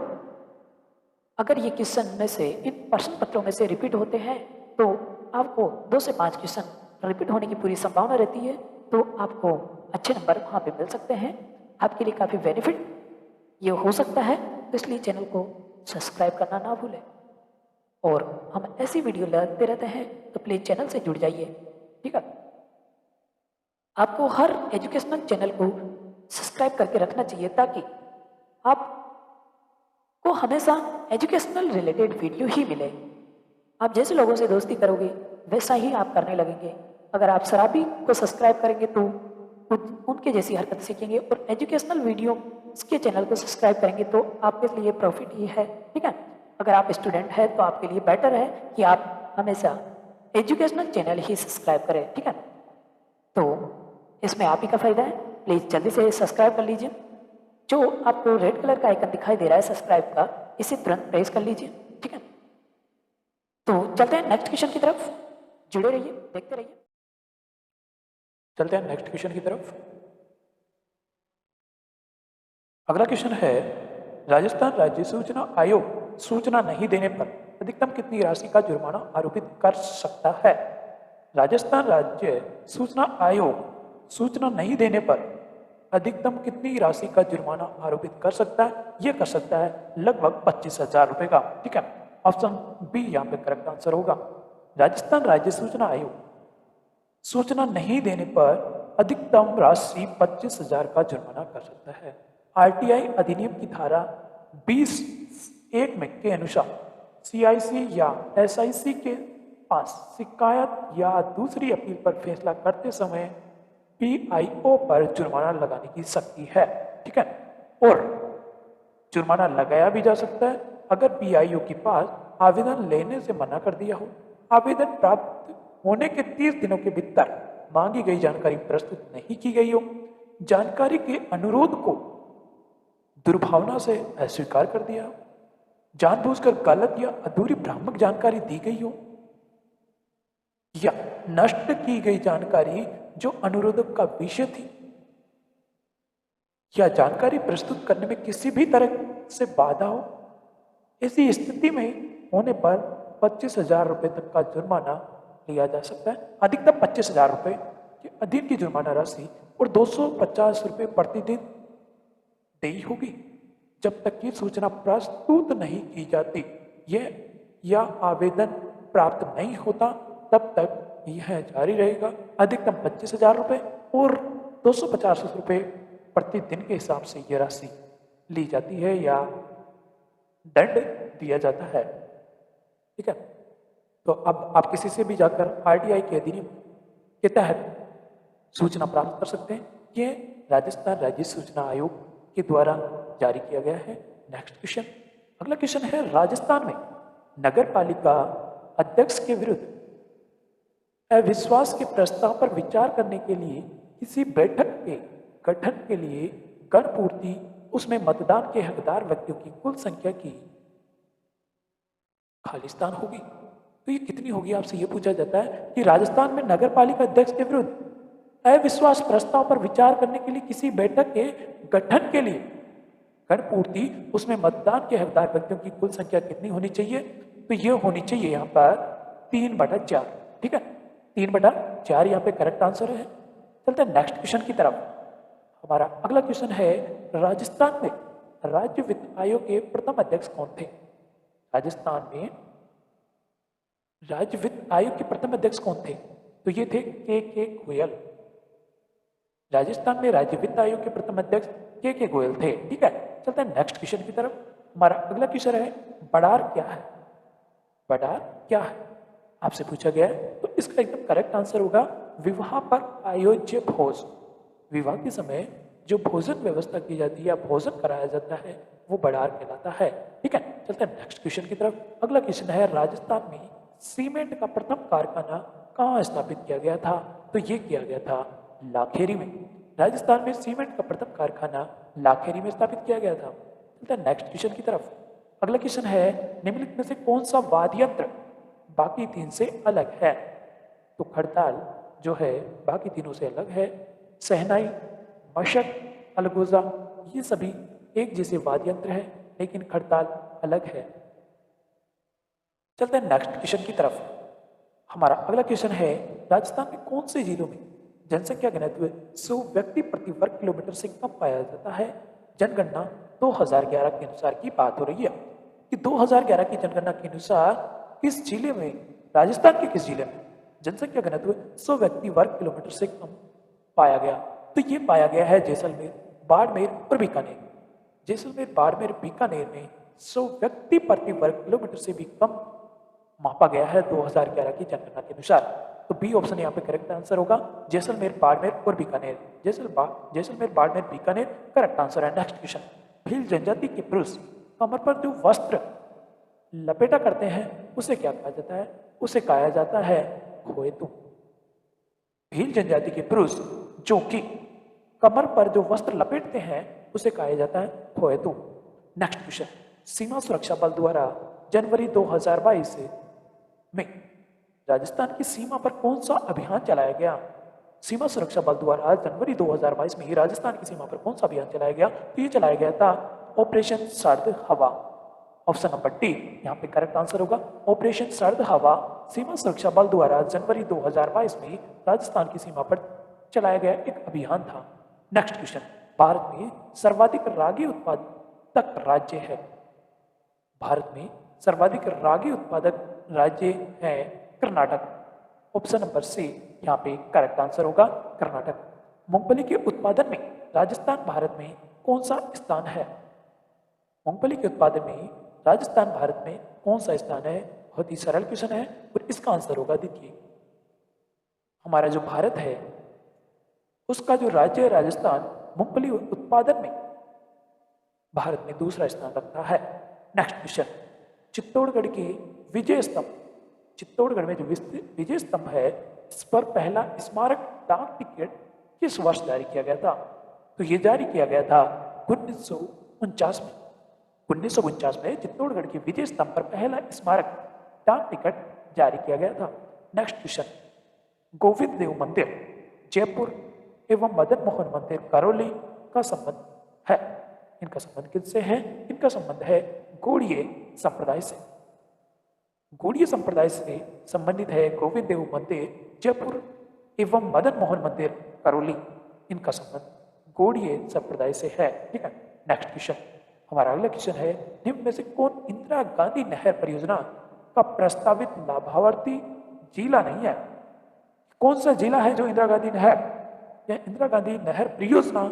अगर ये क्वेश्चन में से इन प्रश्न पत्रों में से रिपीट होते हैं तो आपको 2 से 5 क्वेश्चन रिपीट होने की पूरी संभावना रहती है, तो आपको अच्छे नंबर वहाँ पे मिल सकते हैं। आपके लिए काफ़ी बेनिफिट ये हो सकता है, तो इसलिए चैनल को सब्सक्राइब करना ना भूलें। और हम ऐसी वीडियो लाते रहते हैं तो प्लीज़ चैनल से जुड़ जाइए। ठीक है, आपको हर एजुकेशनल चैनल को सब्सक्राइब करके रखना चाहिए ताकि आपको हमेशा एजुकेशनल रिलेटेड वीडियो ही मिले। आप जैसे लोगों से दोस्ती करोगे वैसा ही आप करने लगेंगे। अगर आप शराबी को सब्सक्राइब करेंगे तो उनके जैसी हरकत सीखेंगे, और एजुकेशनल वीडियो के चैनल को सब्सक्राइब करेंगे तो आपके लिए प्रॉफिट ही है। ठीक है, अगर आप स्टूडेंट हैं तो आपके लिए बेटर है कि आप हमेशा एजुकेशनल चैनल ही सब्सक्राइब करें। ठीक है, तो इसमें आप ही का फायदा है। प्लीज़ जल्दी से सब्सक्राइब कर लीजिए। जो आपको रेड कलर का आइकन दिखाई दे रहा है सब्सक्राइब का, इसे तुरंत प्रेस कर लीजिए। ठीक है, तो चलते हैं नेक्स्ट क्वेश्चन की तरफ। जुड़े रहिए, देखते रहिए। चलते हैं नेक्स्ट क्वेश्चन की तरफ। अगला क्वेश्चन है, राजस्थान राज्य सूचना आयोग सूचना नहीं देने पर अधिकतम कितनी राशि का जुर्माना आरोपित कर सकता है? राजस्थान राज्य सूचना आयोग सूचना नहीं देने पर अधिकतम कितनी राशि का जुर्माना आरोपित कर सकता है? यह कर सकता है लगभग 25,000 रुपए का। ठीक है, ऑप्शन बी यहाँ पे करेक्ट आंसर होगा। राजस्थान राज्य सूचना आयोग सूचना नहीं देने पर अधिकतम राशि 25,000 का जुर्माना कर सकता है। आरटीआई अधिनियम की धारा 20(1) में के अनुसार सीआईसी या एसआईसी के पास शिकायत या दूसरी अपील पर फैसला करते समय पीआईओ पर जुर्माना लगाने की शक्ति है। ठीक है, और जुर्माना लगाया भी जा सकता है अगर पीआईओ के पास आवेदन लेने से मना कर दिया हो, आवेदन प्राप्त होने के 30 दिनों के भीतर मांगी गई जानकारी प्रस्तुत नहीं की गई हो, जानकारी के अनुरोध को दुर्भावना से अस्वीकार कर दिया हो, जानबूझकर गलत या अधूरी भ्रामक जानकारी दी गई हो, या नष्ट की गई जानकारी जो अनुरोधक का विषय थी, या जानकारी प्रस्तुत करने में किसी भी तरह से बाधा हो। ऐसी स्थिति में होने पर 25,000 रुपए तक का जुर्माना लिया जा सकता है। अधिकतम 25,000 रुपए के अधीन की जुर्माना राशि और 250 रुपए प्रतिदिन देय होगी जब तक की सूचना प्रस्तुत नहीं की जाती या आवेदन प्राप्त नहीं होता तब तक यह जारी रहेगा। अधिकतम 25,000 रुपए और 250 रुपए प्रतिदिन के हिसाब से यह राशि ली जाती है या दंड दिया जाता है। ठीक है, तो अब आप किसी से भी जाकर आरटीआई के अधिनियम के तहत सूचना प्राप्त कर सकते हैं। ये राजस्थान राज्य सूचना आयोग के द्वारा जारी किया गया है। नेक्स्ट क्वेश्चन, अगला क्वेश्चन है, राजस्थान में नगर पालिका अध्यक्ष के विरुद्ध अविश्वास के प्रस्ताव पर विचार करने के लिए किसी बैठक के गठन के लिए गणपूर्ति उसमें मतदान के हकदार व्यक्तियों की कुल संख्या की खालिस्तान होगी। तो ये कितनी होगी, आपसे ये पूछा जाता है कि राजस्थान में नगर पालिका अध्यक्ष के विरुद्ध अविश्वास प्रस्ताव पर विचार करने के लिए किसी बैठक के गठन के लिए गणपूर्ति उसमें मतदान के हकदार व्यक्तियों की कुल संख्या कितनी होनी चाहिए? तो ये होनी चाहिए यहाँ पर 3/4। ठीक है, 3/4 यहाँ पे करेक्ट आंसर है। चलते हैं नेक्स्ट क्वेश्चन की तरफ। हमारा अगला क्वेश्चन है, राजस्थान में राज्य वित्त आयोग के प्रथम अध्यक्ष कौन थे? राजस्थान में राज्य वित्त आयोग के प्रथम अध्यक्ष कौन थे? तो ये थे के गोयल। राजस्थान में राज्य वित्त आयोग के प्रथम अध्यक्ष के गोयल थे। ठीक है, चलते हैं नेक्स्ट क्वेश्चन की तरफ। हमारा अगला क्वेश्चन है, बड़ार क्या है? बड़ार क्या है आपसे पूछा गया है। तो इसका एकदम करेक्ट आंसर होगा विवाह पर आयोज्य भोज। विवाह के समय जो भोजन व्यवस्था की जाती है या भोजन कराया जाता है वो बड़ार कहलाता है। ठीक है, चलते हैं नेक्स्ट क्वेश्चन की तरफ। अगला क्वेश्चन है, राजस्थान में सीमेंट का प्रथम कारखाना कहाँ स्थापित किया गया था? तो ये किया गया था लाखेरी में। राजस्थान में सीमेंट का प्रथम कारखाना लाखेरी में स्थापित किया गया था। चलते हैं नेक्स्ट क्वेश्चन की तरफ। अगला क्वेश्चन है, निम्नलिखित में से कौन सा वाद्य यंत्र बाकी तीन से अलग है? तो खड़ताल जो है बाकी तीनों से अलग है। सहनाई, मशक, अलगोजा ये सभी एक जैसे वाद्य यंत्र है, लेकिन खड़ताल अलग है। चलते हैं नेक्स्ट क्वेश्चन की तरफ। हमारा अगला क्वेश्चन है, राजस्थान में कौन से जिलों में जनसंख्या घनत्व 100 व्यक्ति प्रति वर्ग किलोमीटर से कम पाया जाता है? जनगणना 2011 के अनुसार की बात हो रही है कि 2011 की जनगणना के अनुसार किस जिले में, राजस्थान के किस जिले में जनसंख्या घनत्व 100 व्यक्ति वर्ग किलोमीटर से कम पाया गया? तो ये पाया गया है जैसलमेर, बाड़मेर और बीकानेर। जैसलमेर, बाड़मेर, बीकानेर में 100 व्यक्ति प्रति वर्ग किलोमीटर से भी कम मापा गया है 2011 की जनगणना के अनुसार। तो बी ऑप्शन यहाँ पे करेक्ट आंसर होगा, जैसलमेर, बाड़मेर और बीकानेर। जैसलमेर, बाड़मेर, बीकानेर करेक्ट आंसर है। नेक्स्ट क्वेश्चन, भील जनजाति के पुरुष कमर पर जो वस्त्र लपेटा करते हैं उसे क्या कहा जाता है? उसे कहा जाता है खोएतु। भील जनजाति के पुरुष जो कि कमर पर जो वस्त्र लपेटते हैं उसे कहा जाता है खोएतु। नेक्स्ट क्वेश्चन, सीमा सुरक्षा बल द्वारा जनवरी 2022 में राजस्थान की सीमा पर कौन सा अभियान चलाया गया? सीमा सुरक्षा बल द्वारा जनवरी 2022 में ही राजस्थान की सीमा पर कौन सा अभियान चलाया गया? तो ये चलाया गया था ऑपरेशन सर्द हवा। ऑप्शन नंबर डी यहाँ पे करेक्ट आंसर होगा, ऑपरेशन सर्द हवा सीमा सुरक्षा बल द्वारा जनवरी 2022 में राजस्थान की सीमा पर चलाया गया एक अभियान था। नेक्स्ट क्वेश्चन, भारत में सर्वाधिक रागी उत्पादक राज्य है? भारत में सर्वाधिक रागी उत्पादक राज्य है कर्नाटक। ऑप्शन नंबर सी यहाँ पे करेक्ट आंसर होगा कर्नाटक। मूंगफली के उत्पादन में राजस्थान भारत में कौन सा स्थान है? मूंगफली के उत्पादन में राजस्थान भारत में कौन सा स्थान है? बहुत ही सरल क्वेश्चन है और इसका आंसर होगा, देखिए हमारा जो भारत है उसका जो राज्य है राजस्थान, मूंगफली उत्पादन में भारत में दूसरा स्थान रखता है। नेक्स्ट क्वेश्चन, चित्तौड़गढ़ के विजय स्तंभ, चित्तौड़गढ़ में जो विजय स्तंभ है इस पर पहला स्मारक डाक टिकट किस वर्ष जारी किया गया था? तो ये जारी किया गया था 1949 में। 1949 में चित्तौड़गढ़ के विजय स्तंभ पर पहला स्मारक डाक टिकट जारी किया गया था। नेक्स्ट क्वेश्चन, गोविंद देव मंदिर जयपुर एवं मदन मोहन मंदिर करौली का संबंध है? इनका संबंध किससे है? इनका संबंध है गौड़ीय संप्रदाय से। गौड़ीय संप्रदाय से संबंधित है गोविंद देव मंदिर जयपुर एवं मदन मोहन मंदिर करौली। इनका संबंध गौड़ीय संप्रदाय से है। ठीक है, नेक्स्ट क्वेश्चन, हमारा अगला क्वेश्चन है, निम्न में से कौन इंदिरा गांधी नहर परियोजना का प्रस्तावित लाभार्थी जिला नहीं है? कौन सा जिला है जो इंदिरा गांधी नहर या इंदिरा गांधी नहर परियोजना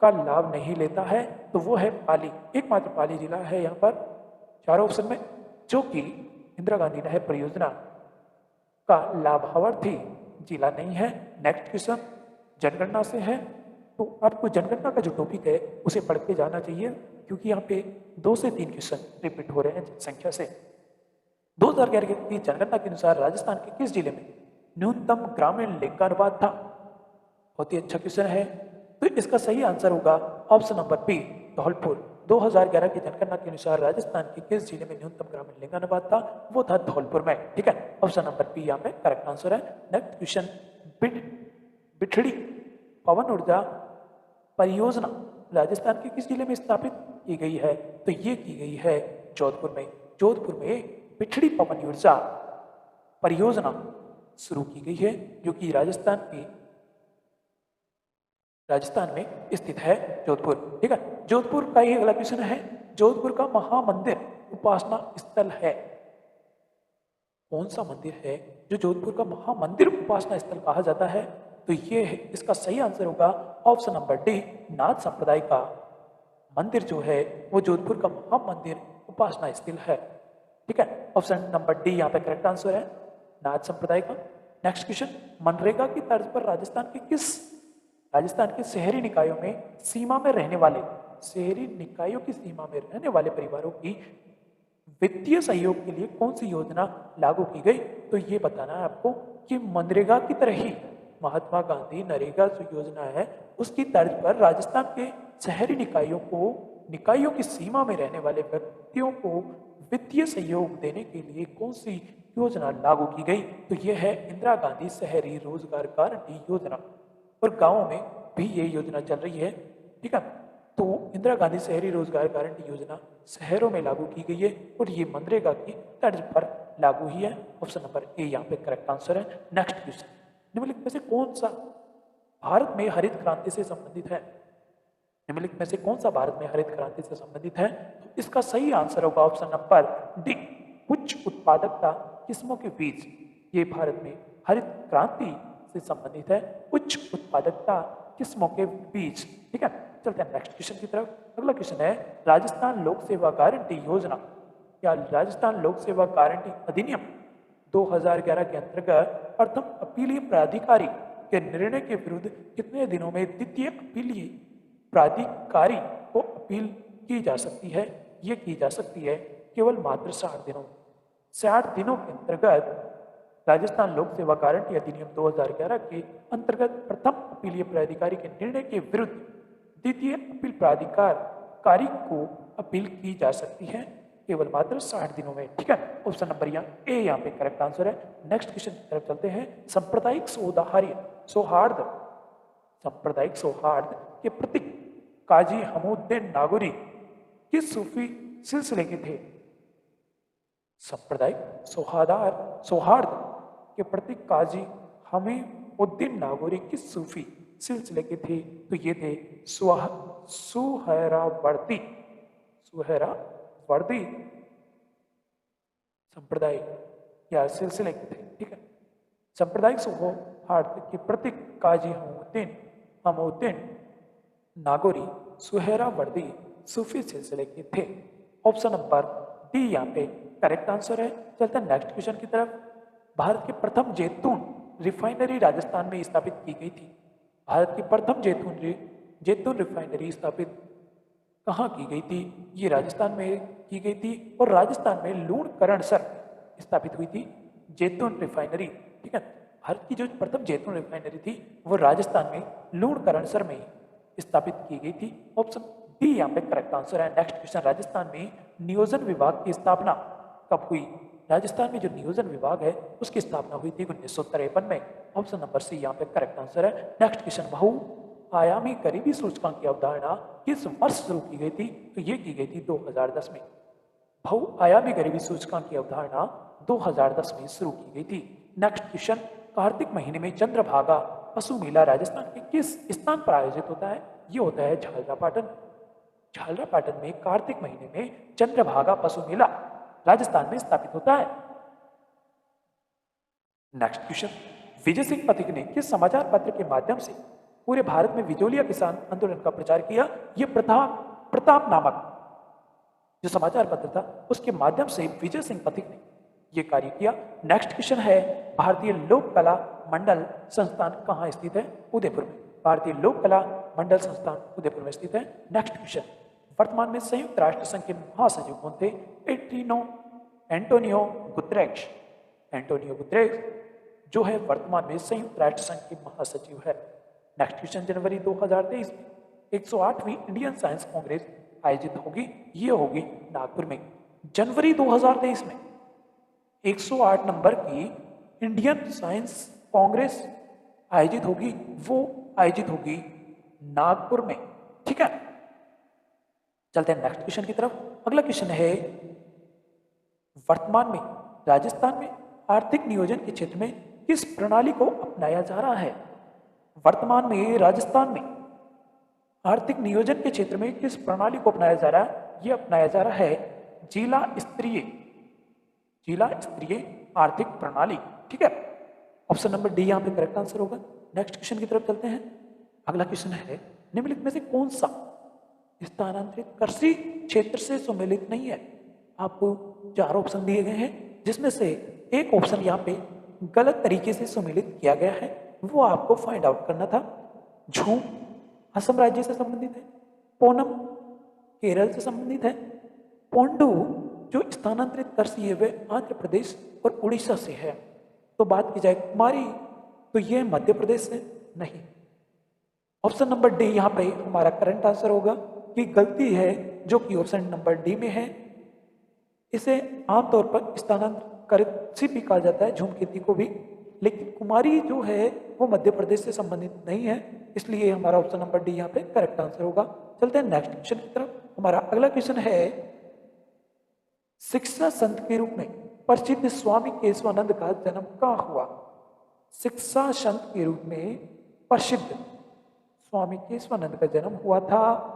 का लाभ नहीं लेता है तो वो है पाली। एकमात्र पाली जिला है यहाँ पर चारों ऑप्शन में जो कि इंदिरा गांधी नहर परियोजना का लाभार्थी जिला नहीं है। नेक्स्ट क्वेश्चन जनगणना से है, तो आपको जनगणना का जो टॉपिक है उसे पढ़ के जाना चाहिए क्योंकि यहाँ पे 2 से 3 क्वेश्चन रिपीट हो रहे हैं जनसंख्या से। 2011 की जनगणना के अनुसार राजस्थान के किस जिले में न्यूनतम ग्रामीण लिंगानुपात था? बहुत ही अच्छा क्वेश्चन है, तो इसका सही आंसर होगा ऑप्शन नंबर बी, धौलपुर। 2011 की जनगणना के अनुसार राजस्थान के किस जिले में न्यूनतम ग्रामीण लिंगानुपात था? वो था धौलपुर में। ठीक है, ऑप्शन नंबर बी यहाँ पे करेक्ट आंसर है। नेक्स्ट क्वेश्चन, बिठड़ी पवन ऊर्जा परियोजना राजस्थान के किस जिले में स्थापित की गई है? तो ये की गई है जोधपुर में। जोधपुर में बिठड़ी पवन ऊर्जा परियोजना शुरू की गई है जो कि राजस्थान में स्थित है जोधपुर। ठीक है, जोधपुर का ही अगला क्वेश्चन है, जोधपुर का महामंदिर उपासना स्थल है। कौन सा मंदिर है जो जोधपुर का महामंदिर उपासना स्थल कहा जाता है? तो ये है, इसका सही आंसर होगा ऑप्शन नंबर डी, नाथ संप्रदाय का मंदिर जो है वो जोधपुर का महामंदिर उपासना स्थल है। ठीक है, ऑप्शन नंबर डी यहाँ पे करेक्ट आंसर है, नाथ संप्रदाय का। नेक्स्ट क्वेश्चन, मनरेगा की तर्ज पर राजस्थान के शहरी निकायों में सीमा में रहने वाले परिवारों की वित्तीय सहयोग के लिए कौन सी योजना लागू की गई? तो ये बताना है आपको कि मनरेगा की तरह ही महात्मा गांधी नरेगा जो योजना है उसकी तर्ज पर राजस्थान के शहरी निकायों की सीमा में रहने वाले व्यक्तियों को वित्तीय सहयोग देने के लिए कौन सी योजना लागू की गई? तो यह है इंदिरा गांधी शहरी रोजगार गारंटी योजना, और गांवों में भी ये योजना चल रही है। ठीक है, तो इंदिरा गांधी शहरी रोजगार गारंटी योजना शहरों में लागू की गई है और ये मनरेगा की तर्ज पर लागू ही है। ऑप्शन नंबर ए यहाँ पे करेक्ट आंसर है। नेक्स्ट क्वेश्चन, निम्नलिखित में से कौन सा भारत में हरित क्रांति से संबंधित है? निम्नलिखित में से कौन सा भारत में हरित क्रांति से संबंधित है? तो इसका सही आंसर होगा ऑप्शन नंबर डी, उच्च उत्पादकता किस्मों के बीज। ये भारत में हरित क्रांति से संबंधित है, उच्च उत्पादकता किस्मों के बीज। ठीक है, चलते हैं नेक्स्ट क्वेश्चन की तरफ। अगला क्वेश्चन है, राजस्थान लोक सेवा गारंटी योजना या राजस्थान लोक सेवा गारंटी अधिनियम 2011 के अंतर्गत प्रथम अपीलीय प्राधिकारी के निर्णय के विरुद्ध कितने दिनों में द्वितीय अपीलीय प्राधिकारी को अपील की जा सकती है? ये की जा सकती है केवल मात्र 60 दिनों। 60 दिनों के अंतर्गत राजस्थान लोक सेवा गारंटी अधिनियम 2011 के अंतर्गत प्रथम अपीलीय प्राधिकारी के निर्णय के विरुद्ध द्वितीय अपील प्राधिकारी को अपील की जा सकती है केवल मात्र 60 दिनों में। ठीक है, ऑप्शन नंबर यहाँ पे करेक्ट आंसर है। नेक्स्ट क्वेश्चन की तरफ चलते हैं। सांप्रदायिक सौहार्द के प्रतीक काजी हमउद्दीन नागौरी किस सूफी सिलसिले के थे? सांप्रदायिक सौहार्द के प्रतीक काजी हमउद्दीन नागौरी किस सूफी सिलसिले के थे? तो ये थे सुहरावर्दी संप्रदाय या सिलसिले के थे। ठीक है, सांप्रदायिक सौहार्द के प्रतीक काजी हमउद्दीन नागौरी सुहरावर्दी सूफी सिलसिले के थे। ऑप्शन नंबर डी यहाँ पे करेक्ट आंसर है। चलते हैं नेक्स्ट क्वेश्चन की तरफ। भारत की प्रथम जैतून रिफाइनरी राजस्थान में स्थापित की गई थी। भारत की प्रथम जैतून रिफाइनरी स्थापित कहाँ की गई थी? ये राजस्थान में की गई थी और राजस्थान में लूणकरणसर स्थापित हुई थी जैतून रिफाइनरी। ठीक है, भारत की जो प्रथम जैतून रिफाइनरी थी वो राजस्थान में लूणकरणसर में स्थापित की गई थी। ऑप्शन डी यहाँ पे करेक्ट आंसर है। नेक्स्ट क्वेश्चन, राजस्थान में नियोजन विभाग की स्थापना कब हुई? राजस्थान में जो नियोजन विभाग है उसकी स्थापना हुई थी 1953 में। ऑप्शन नंबर सी यहाँ पे करेक्ट आंसर है। नेक्स्ट क्वेश्चन, बहुआयामी गरीबी सूचकांक की अवधारणा किस वर्ष शुरू की गई थी? तो ये की गई थी 2010 में। बहुआयामी गरीबी सूचकांक की अवधारणा 2010 में शुरू की गई थी। नेक्स्ट क्वेश्चन, कार्तिक महीने में चंद्रभागा पशु मेला राजस्थान के किस स्थान पर आयोजित होता है? ये होता है झालरापाटन में कार्तिक महीने में चंद्रभागा पशु मेला राजस्थान में स्थापित होता है। नेक्स्ट क्वेश्चन, विजय सिंह पथिक ने किस समाचार पत्र के माध्यम से पूरे भारत में बिचौलिया किसान आंदोलन का प्रचार किया? ये प्रताप प्रताप नामक जो समाचार पत्र था उसके माध्यम से विजय सिंह पथिक ने ये कार्य किया। नेक्स्ट क्वेश्चन है, भारतीय लोक कला मंडल संस्थान कहाँ स्थित है? उदयपुर में। भारतीय लोक कला मंडल संस्थान उदयपुर में स्थित है। नेक्स्ट क्वेश्चन, वर्तमान में संयुक्त राष्ट्र संघ के महासचिव कौन थे? Antonio Guterres. एंटोनियो गुतरेश जो है वर्तमान में संयुक्त राष्ट्र संघ के महासचिव है। नेक्स्ट क्वेश्चन, जनवरी 2023 में 108वीं इंडियन साइंस कांग्रेस आयोजित होगी, ये होगी नागपुर में। जनवरी 2023 में 108 नंबर की इंडियन साइंस कांग्रेस आयोजित होगी, वो आयोजित होगी नागपुर में। ठीक है, चलते हैं नेक्स्ट क्वेश्चन की तरफ। अगला क्वेश्चन है, वर्तमान में राजस्थान में आर्थिक नियोजन के क्षेत्र में किस प्रणाली को अपनाया जा रहा है? वर्तमान में राजस्थान में आर्थिक नियोजन के क्षेत्र में किस प्रणाली को अपनाया जा रहा है? यह अपनाया जा रहा है जिला स्तरीय आर्थिक प्रणाली। ठीक है, ऑप्शन नंबर डी यहाँ पे करेक्ट आंसर होगा। नेक्स्ट क्वेश्चन की तरफ चलते हैं। अगला क्वेश्चन है, निम्नलिखित में से कौन सा स्थानांतरित कृषि क्षेत्र से सम्मिलित नहीं है? आपको 4 ऑप्शन दिए गए हैं, जिसमें से एक ऑप्शन यहाँ पे गलत तरीके से सम्मिलित किया गया है, वो आपको फाइंड आउट करना था। झूम असम राज्य से संबंधित है, पोनम केरल से संबंधित है, पोंडू जो स्थानांतरित कृषि है वह आंध्र प्रदेश और उड़ीसा से है। तो बात की जाए कुमारी, तो यह मध्य प्रदेश से नहीं। ऑप्शन नंबर डी यहाँ पे हमारा करंट आंसर होगा कि गलती है, जो कि ऑप्शन नंबर डी में है। इसे आमतौर पर स्थानांतरित भी कहा जाता है, झूम खेती को भी, लेकिन कुमारी जो है वो मध्य प्रदेश से संबंधित नहीं है, इसलिए हमारा ऑप्शन नंबर डी यहाँ पे करेक्ट आंसर होगा। चलते हैं नेक्स्ट क्वेश्चन की तरफ। हमारा अगला क्वेश्चन है, शिक्षा संत के रूप में प्रसिद्ध स्वामी केशवानंद का जन्म कहाँ हुआ? शिक्षा संत के रूप में प्रसिद्ध स्वामी केशवानंद का जन्म हुआ था,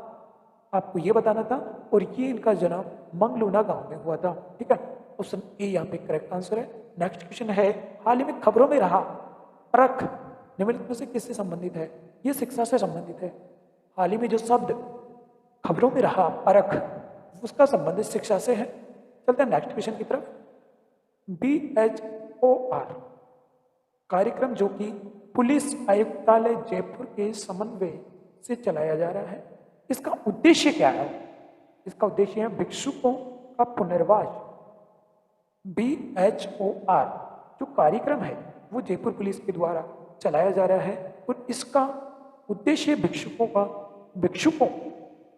आपको ये बताना था, और ये इनका जन्म मंगलूना गांव में हुआ था। ठीक है, ऑप्शन ए यहाँ पे करेक्ट आंसर है। नेक्स्ट क्वेश्चन है, हाल ही में खबरों में रहा परख निम्नलिखित में से किससे संबंधित है? ये शिक्षा से संबंधित है। हाल ही में जो शब्द खबरों में रहा परख, उसका संबंधित शिक्षा से है। चलते हैं नेक्स्ट क्वेश्चन की तरफ। BHOR कार्यक्रम जो कि पुलिस आयुक्तालय जयपुर के समन्वय से चलाया जा रहा है, इसका उद्देश्य क्या है? इसका उद्देश्य है भिक्षुकों का पुनर्वास। BHOR जो कार्यक्रम है वो जयपुर पुलिस के द्वारा चलाया जा रहा है, और इसका उद्देश्य भिक्षुकों का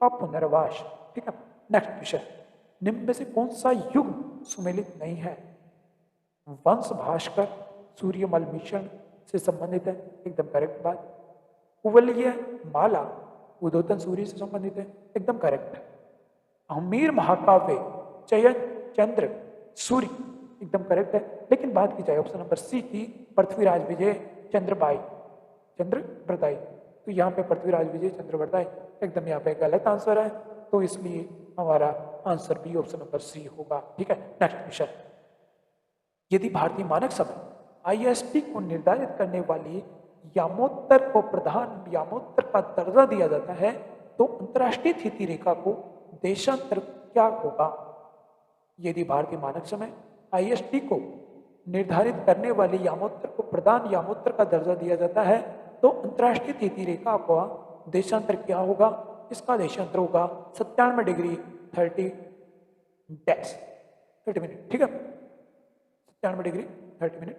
पुनर्वास। ठीक है, नेक्स्ट क्वेश्चन, निम्न में से कौन सा युग सुमेलित नहीं है? वंश भास्कर सूर्यमल मिश्रण से संबंधित है, एकदम करेक्ट बात। कुवलय माला उद्योतन सूर्य से संबंधित है, एकदम करेक्ट। अमीर महाकाव्य चयन चंद्र सूर्य, एकदम करेक्ट है। लेकिन बात की जाए ऑप्शन नंबर सी की, पृथ्वीराज विजय चंद्रवरदाई, तो यहाँ पे पृथ्वीराज विजय चंद्रवरदाई एकदम यहाँ पे गलत आंसर है, तो इसलिए हमारा आंसर भी ऑप्शन नंबर सी होगा। ठीक है, नेक्स्ट क्वेश्चन, यदि भारतीय मानक समय IST को निर्धारित करने वाली यामोत्तर को प्रधान यामोत्तर का दर्जा दिया जाता है, तो अंतर्राष्ट्रीय स्थिति रेखा को देशांतर क्या होगा? यदि भारतीय मानक समय IST को निर्धारित करने वाले यामोत्तर को प्रधान यामोत्तर का दर्जा दिया जाता है, तो अंतर्राष्ट्रीय स्थिति रेखा का देशांतर क्या होगा? इसका देशांतर होगा 97 डिग्री 30 मिनट। ठीक है, 97 डिग्री 30 मिनट।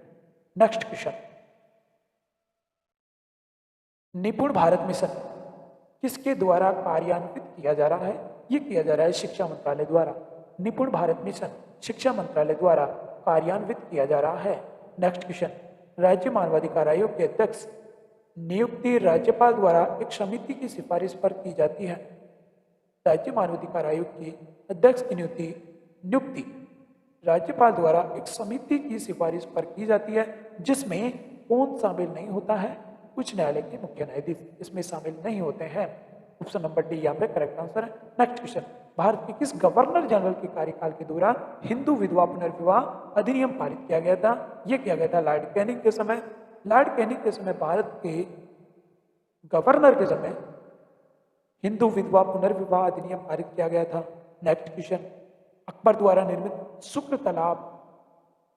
नेक्स्ट क्वेश्चन, निपुण भारत मिशन किसके द्वारा कार्यान्वित किया जा रहा है? ये किया जा रहा है शिक्षा मंत्रालय द्वारा। निपुण भारत मिशन शिक्षा मंत्रालय द्वारा कार्यान्वित किया जा रहा है। नेक्स्ट क्वेश्चन, राज्य मानवाधिकार आयोग के अध्यक्ष नियुक्ति राज्यपाल द्वारा एक समिति की सिफारिश पर की जाती है। राज्य मानवाधिकार आयोग के अध्यक्ष की नियुक्ति राज्यपाल द्वारा एक समिति की सिफारिश पर की जाती है, जिसमें कौन शामिल नहीं होता है? उच्च न्यायालय के मुख्य न्यायाधीश इसमें शामिल नहीं होते हैं। ऑप्शन नंबर डी यहाँ पे करेक्ट आंसर है। नेक्स्ट क्वेश्चन, भारत के किस गवर्नर जनरल के कार्यकाल के दौरान हिंदू विधवा पुनर्विवाह अधिनियम पारित किया गया था? यह किया गया था लॉर्ड कैनिंग के समय। लॉर्ड कैनिंग के समय भारत के गवर्नर के समय हिंदू विधवा पुनर्विवाह अधिनियम पारित किया गया था। नेक्स्ट क्वेश्चन, अकबर द्वारा निर्मित शुक्र तालाब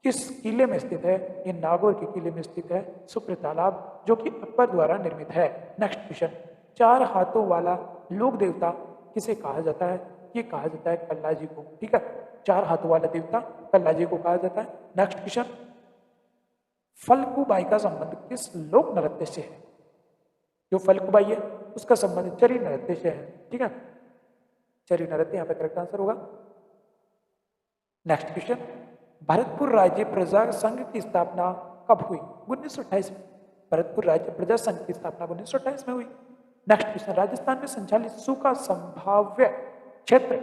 किस किले में स्थित है? ये नागौर के किले में स्थित है शुक्र तालाब, जो कि अकबर द्वारा निर्मित है। नेक्स्ट क्वेश्चन, 4 हाथों वाला लोक देवता किसे कहा जाता है? ये कहा जाता है कल्ला जी को। ठीक है, 4 हाथों वाला देवता कल्ला जी को कहा जाता है। नेक्स्ट क्वेश्चन, फल्गुबाई का संबंध किस लोक नृत्य से है? जो फल्गुबाई है उसका संबंध चरी नृत्य से है। ठीक है, चरी नृत्य यहाँ पे करेक्ट आंसर होगा। नेक्स्ट क्वेश्चन, भरतपुर राज्य प्रजा संघ की स्थापना कब हुई? 1928 में। भरतपुर राज्य प्रजा संघ की स्थापना 1928 में हुई। नेक्स्ट क्वेश्चन, राजस्थान में संचालित सूखा संभाव्य क्षेत्र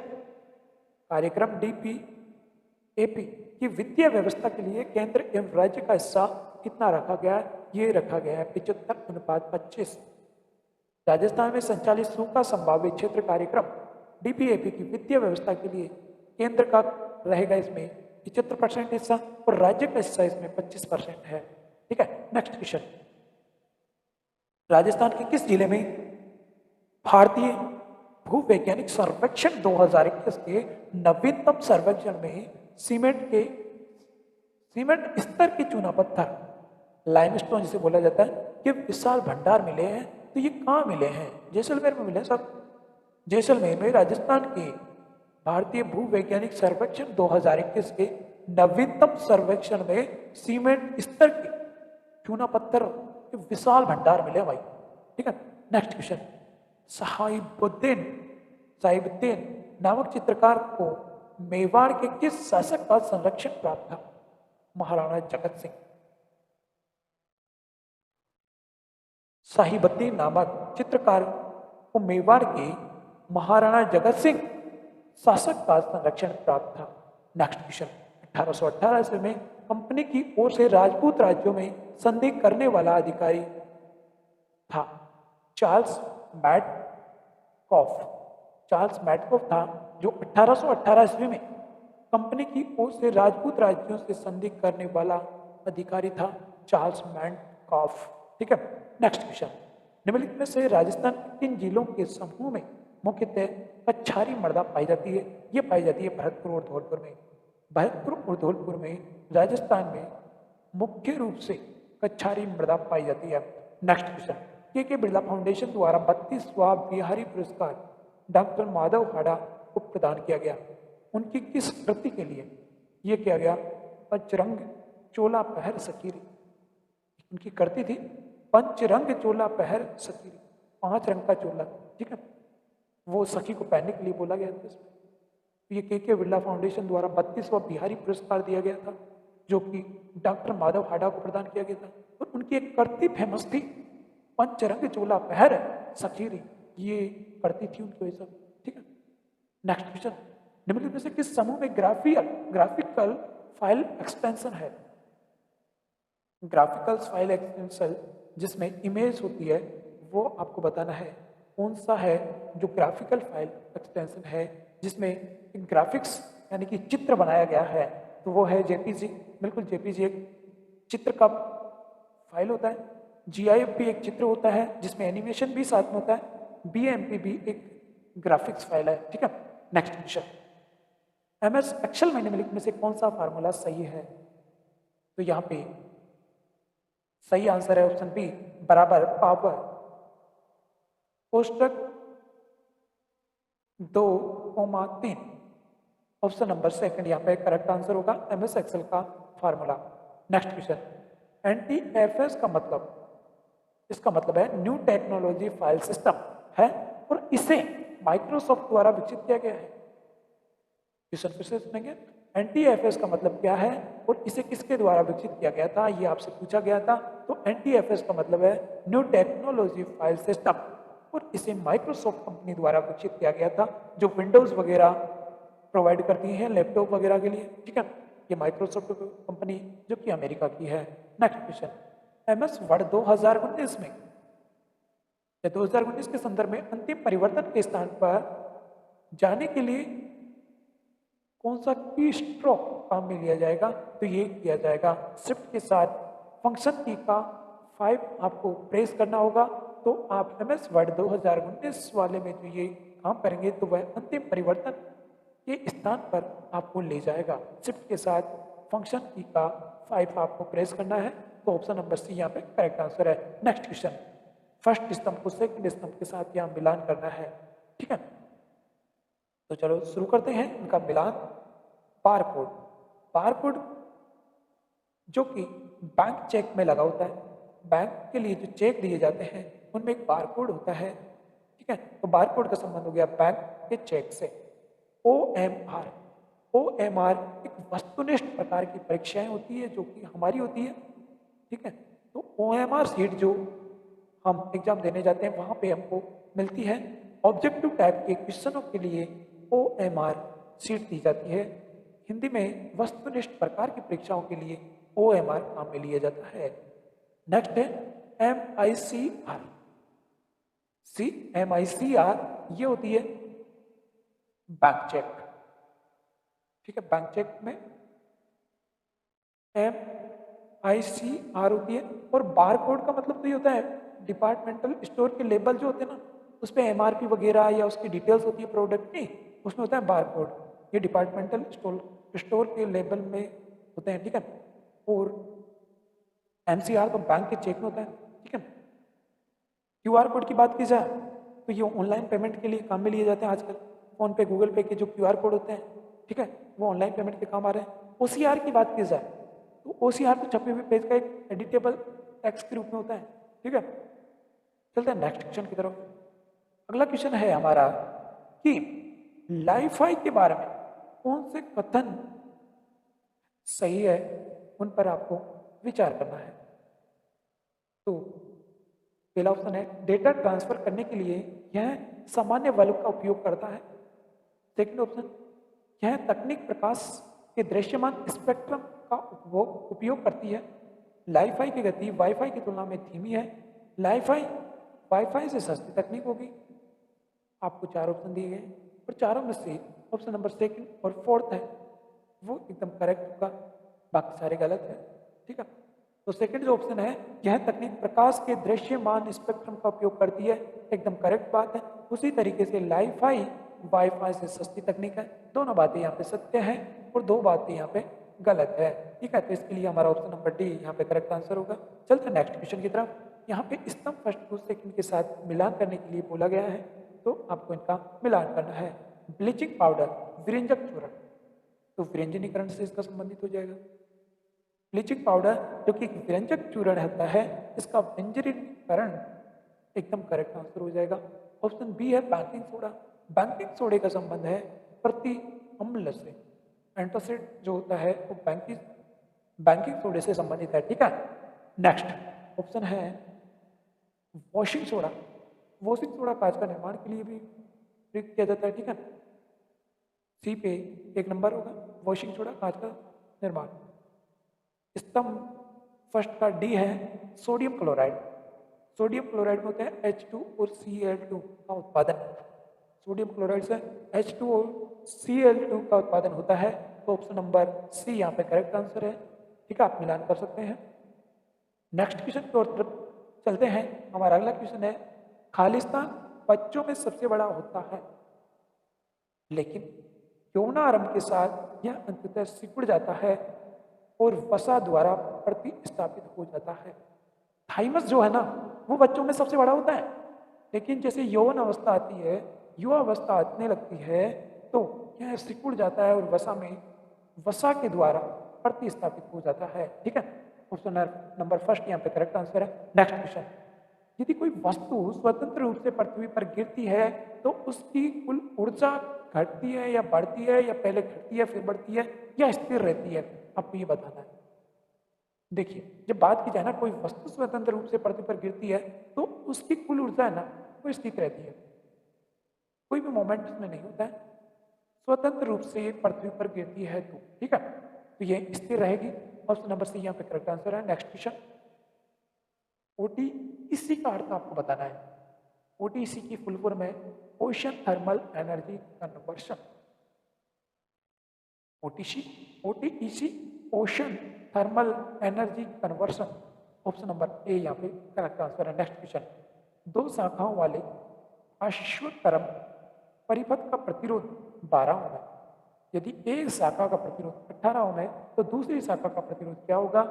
कार्यक्रम DPAP की वित्तीय व्यवस्था के लिए केंद्र एवं राज्य का हिस्सा कितना रखा गया है? ये रखा गया है 75:25। राजस्थान में संचालित सूखा संभाव्य क्षेत्र कार्यक्रम DPAP की वित्तीय व्यवस्था के लिए केंद्र का रहेगा इसमें 75% हिस्सा और राज्य का हिस्सा इसमें 25% है। ठीक है, नेक्स्ट क्वेश्चन, राजस्थान के किस जिले में भारतीय भूवैज्ञानिक सर्वेक्षण 2021 के नवीनतम सर्वेक्षण में सीमेंट स्तर के चूना पत्थर लाइमस्टोन जिसे बोला जाता है कि विशाल भंडार मिले हैं? तो ये कहाँ मिले हैं? जैसलमेर में मिले सब। जैसलमेर में राजस्थान के भारतीय भूवैज्ञानिक सर्वेक्षण 2021 के नवीनतम सर्वेक्षण में सीमेंट स्तर के चूना पत्थर के विशाल भंडार मिले भाई। ठीक है, नेक्स्ट क्वेश्चन, साहिबुद्दीन नामक चित्रकार को मेवाड़ के किस शासक का संरक्षण प्राप्त था? महाराणा जगत सिंह। साहिबुद्दीन नामक चित्रकार को मेवाड़ के महाराणा जगत सिंह शासक का संरक्षण प्राप्त था। नेक्स्ट क्वेश्चन, 1818 ईस्वी में कंपनी की ओर से राजपूत राज्यों में संधि करने वाला अधिकारी था चार्ल्स मैडकॉफ था, जो 1818 ईस्वी में कंपनी की ओर से राजपूत राज्यों से संधि करने वाला अधिकारी था चार्ल्स मैडकॉफ। ठीक है, नेक्स्ट क्वेश्चन, निम्नलिखित में से राजस्थान के किन जिलों के समूह में मुख्यतः कच्छारी मृदा पाई जाती है? ये पाई जाती है भरतपुर और धौलपुर में। भरतपुर और धौलपुर में राजस्थान में मुख्य रूप से कच्छारी मृदा पाई जाती है। नेक्स्ट क्वेश्चन, के बिरला फाउंडेशन द्वारा 32वां बिहारी पुरस्कार डॉक्टर माधव हाड़ा को प्रदान किया गया। उनकी किस कृति के लिए ये किया गया? पंचरंग चोला पहर सकीरी। उनकी कृति थी पंचरंग चोला पहर सकीरी, 5 रंग का चोला। ठीक है, वो सखी को पहनने के लिए बोला गया था इसमें। ये के बिरला फाउंडेशन द्वारा 32वां बिहारी पुरस्कार दिया गया था, जो कि डॉक्टर माधव हाड़ा को प्रदान किया गया था। और उनकी एक कृति फेमस थी पंचरंग चोला पहर सखीरी, ये कृति थी उनकी वजह। ठीक है, नेक्स्ट क्वेश्चन, निम्नलिखित में से किस समूह में ग्राफिकल फाइल एक्सटेंशन है? ग्राफिकल फाइल एक्सटेंशन जिसमें इमेज होती है वो आपको बताना है कौन सा है जो ग्राफिकल फाइल एक्सटेंशन है जिसमें ग्राफिक्स यानी कि चित्र बनाया गया है, तो वो है जेपीजी। बिल्कुल, जेपीजी एक चित्र का फाइल होता है, जीआईएफ भी एक चित्र होता है जिसमें एनिमेशन भी साथ में होता है, बीएमपी भी एक ग्राफिक्स फाइल है। ठीक है, नेक्स्ट क्वेश्चन, एमएस एक्सेल में निम्नलिखित में से कौन सा फार्मूला सही है? तो यहाँ पे सही आंसर है ऑप्शन बी, बराबर पावर कोष्टक 2,3। ऑप्शन नंबर सेकंड यहाँ पे करेक्ट आंसर होगा एमएस एक्सेल का फार्मूला। नेक्स्ट क्वेश्चन, NTFS का मतलब, इसका मतलब है न्यू टेक्नोलॉजी फाइल सिस्टम है और इसे माइक्रोसॉफ्ट द्वारा विकसित किया गया है। क्वेश्चन फिर से सुनेंगे, NTFS का मतलब क्या है और इसे किसके द्वारा विकसित किया गया था, ये आपसे पूछा गया था। तो NTFS का मतलब है न्यू टेक्नोलॉजी फाइल सिस्टम और इसे माइक्रोसॉफ्ट कंपनी द्वारा विकसित किया गया था, जो विंडोज वगैरह प्रोवाइड करती है लैपटॉप वगैरह के लिए। ठीक है, ये माइक्रोसॉफ्ट कंपनी जो कि अमेरिका की है। नेक्स्ट क्वेश्चन, MS वर्ड 2019 में 2019 के संदर्भ में अंतिम परिवर्तन के स्थान पर जाने के लिए कौन सा की स्ट्रोक काम में लिया जाएगा? तो ये किया जाएगा शिफ्ट के साथ फंक्शन की का 5 आपको प्रेस करना होगा तो आप MS वर्ड 2019 वाले में जो ये काम करेंगे तो वह अंतिम परिवर्तन के स्थान पर आपको ले जाएगा। शिफ्ट के साथ फंक्शन की का 5 आपको प्रेस करना है, तो ऑप्शन नंबर सी यहाँ पे करेक्ट आंसर है। नेक्स्ट क्वेश्चन, फर्स्ट स्तंभ को सेकंड स्तंभ के साथ यहाँ मिलान करना है, ठीक है। तो चलो शुरू करते हैं इनका मिलान। बारकोड, बारकोड जो कि बैंक चेक में लगा होता है, बैंक के लिए जो चेक दिए जाते हैं उनमें एक बारकोड होता है, ठीक है। तो बारकोड का संबंध हो गया बैंक के चेक से। OMR, OMR एक वस्तुनिष्ठ प्रकार की परीक्षाएं होती है जो कि हमारी होती है, ठीक है। तो OMR सीट जो हम एग्जाम देने जाते हैं वहां पे हमको मिलती है। ऑब्जेक्टिव टाइप के क्वेश्चनों के लिए OMR सीट दी जाती है। हिंदी में वस्तुनिष्ठ प्रकार की परीक्षाओं के लिए OMR काम में लिया जाता है। नेक्स्ट है MICR। MICR ये होती है बैंक चेक, ठीक है। बैंक चेक में MICR होती है। और बारकोड का मतलब तो ये होता है डिपार्टमेंटल स्टोर के लेबल जो होते हैं ना, उस पर MRP वगैरह या उसकी डिटेल्स होती है प्रोडक्ट की, उसमें होता है बारकोड। ये डिपार्टमेंटल स्टोर के लेबल में होते हैं, ठीक है। और MCR तो बैंक के चेक में होता है, ठीक है। QR कोड की बात की जाए तो ये ऑनलाइन पेमेंट के लिए काम में लिए जाते हैं आजकल। फोन पे, गूगल पे के जो QR कोड होते हैं, ठीक है, वो ऑनलाइन पेमेंट के काम आ रहे हैं। OCR की बात की जाए तो OCR तो छपे हुए पेज का एक एडिटेबल टेक्स्ट के रूप में होता है, ठीक है। चलते हैं नेक्स्ट क्वेश्चन की तरफ। अगला क्वेश्चन है हमारा कि लाईफाई के बारे में कौन से कथन सही है, उन पर आपको विचार करना है। तो पहला ऑप्शन है डेटा ट्रांसफर करने के लिए यह सामान्य बल्ब का उपयोग करता है। सेकंड ऑप्शन, यह तकनीक प्रकाश के दृश्यमान स्पेक्ट्रम का उपयोग करती है। लाईफाई की गति वाईफाई की तुलना में धीमी है। लाईफाई वाईफाई से सस्ती तकनीक होगी। आपको 4 ऑप्शन दिए गए और चारों में से ऑप्शन नंबर सेकंड और फोर्थ है वो एकदम करेक्ट होगा, बाकी सारे गलत है, ठीक है। तो सेकंड जो ऑप्शन है, यह तकनीक प्रकाश के दृश्यमान स्पेक्ट्रम का उपयोग करती है, एकदम करेक्ट बात है। उसी तरीके से लाईफाई वाईफाई से सस्ती तकनीक है। दोनों बातें यहाँ पे सत्य हैं और 2 बातें यहाँ पे गलत है, ठीक है। तो इसके लिए हमारा ऑप्शन नंबर डी यहाँ पे करेक्ट आंसर होगा। चलते हैं नेक्स्ट क्वेश्चन की तरफ। यहाँ पे स्तंभ फर्स्ट को सेकंड के साथ मिलान करने के लिए बोला गया है, तो आपको इनका मिलान करना है। ब्लीचिंग पाउडर, विरंजक चूर्ण, तो विरंजनीकरण से इसका संबंधित हो जाएगा। ब्लीचिंग पाउडर जो कि विरंजक चूर्ण होता है, इसका व्यंजनीकरण एकदम करेक्ट आंसर हो जाएगा। ऑप्शन बी है बैंकिंग सोडा। बैंकिंग सोडे का संबंध है प्रति अम्ल से। एंटासिड जो होता है वो बैंकिंग सोडे से संबंधित है, ठीक है। नेक्स्ट ऑप्शन है वॉशिंग सोडा। वॉशिंग सोडा कांच का निर्माण के लिए भी प्रयोग किया जाता है, ठीक है। सी पे 1 नंबर होगा, वॉशिंग सोडा कांच का निर्माण। स्तंभ फर्स्ट का डी है सोडियम क्लोराइड। सोडियम क्लोराइड में होता है H2 और Cl2 का उत्पादन। सोडियम क्लोराइड से H2 और Cl2 का उत्पादन होता है, तो ऑप्शन नंबर सी यहाँ पे करेक्ट आंसर है, ठीक है। आप मिलान कर सकते हैं। नेक्स्ट क्वेश्चन की ओर तरफ चलते हैं। हमारा अगला क्वेश्चन है खालिस्तान बच्चों में सबसे बड़ा होता है, लेकिन यौनारंभ के साथ यह अंततः सिकुड़ जाता है और वसा द्वारा प्रतिस्थापित हो जाता है। थाइमस जो है ना, वो बच्चों में सबसे बड़ा होता है, लेकिन जैसे यौवन अवस्था आती है, युवा अवस्था आने लगती है, तो यह सिकुड़ जाता है और वसा के द्वारा प्रतिस्थापित हो जाता है, ठीक है। ऑप्शन नंबर फर्स्ट यहाँ पे करेक्ट आंसर है। नेक्स्ट क्वेश्चन, यदि कोई वस्तु स्वतंत्र रूप से पृथ्वी पर गिरती है तो उसकी कुल ऊर्जा घटती है या बढ़ती है, या पहले घटती है फिर बढ़ती है, या स्थिर रहती है, आपको ये बताना है। देखिए, जब बात की जाए ना कोई वस्तु स्वतंत्र रूप से पृथ्वी पर गिरती है तो उसकी कुल ऊर्जा है ना वो स्थिर रहती है, कोई भी मोमेंट उसमें नहीं होता है। स्वतंत्र रूप से पृथ्वी पर गिरती है तो, ठीक है, तो ये स्थिर रहेगी। ऑप्शन नंबर सी यहाँ पे करेक्ट आंसर है। नेक्स्ट क्वेश्चन, ओटी इसी का अर्थ आपको बताना है। ओटीसी की फुल फॉर्म है ocean thermal energy conversion. ओटीईसी ocean thermal energy conversion. Option number A यहाँ पे करेक्ट आंसर है। नेक्स्ट क्वेश्चन, दो शाखाओं वाले अश्वत्थरम परिपथ का प्रतिरोध 12 ओम है। यदि एक शाखा का प्रतिरोध 18 ओम है तो दूसरी शाखा का प्रतिरोध क्या होगा?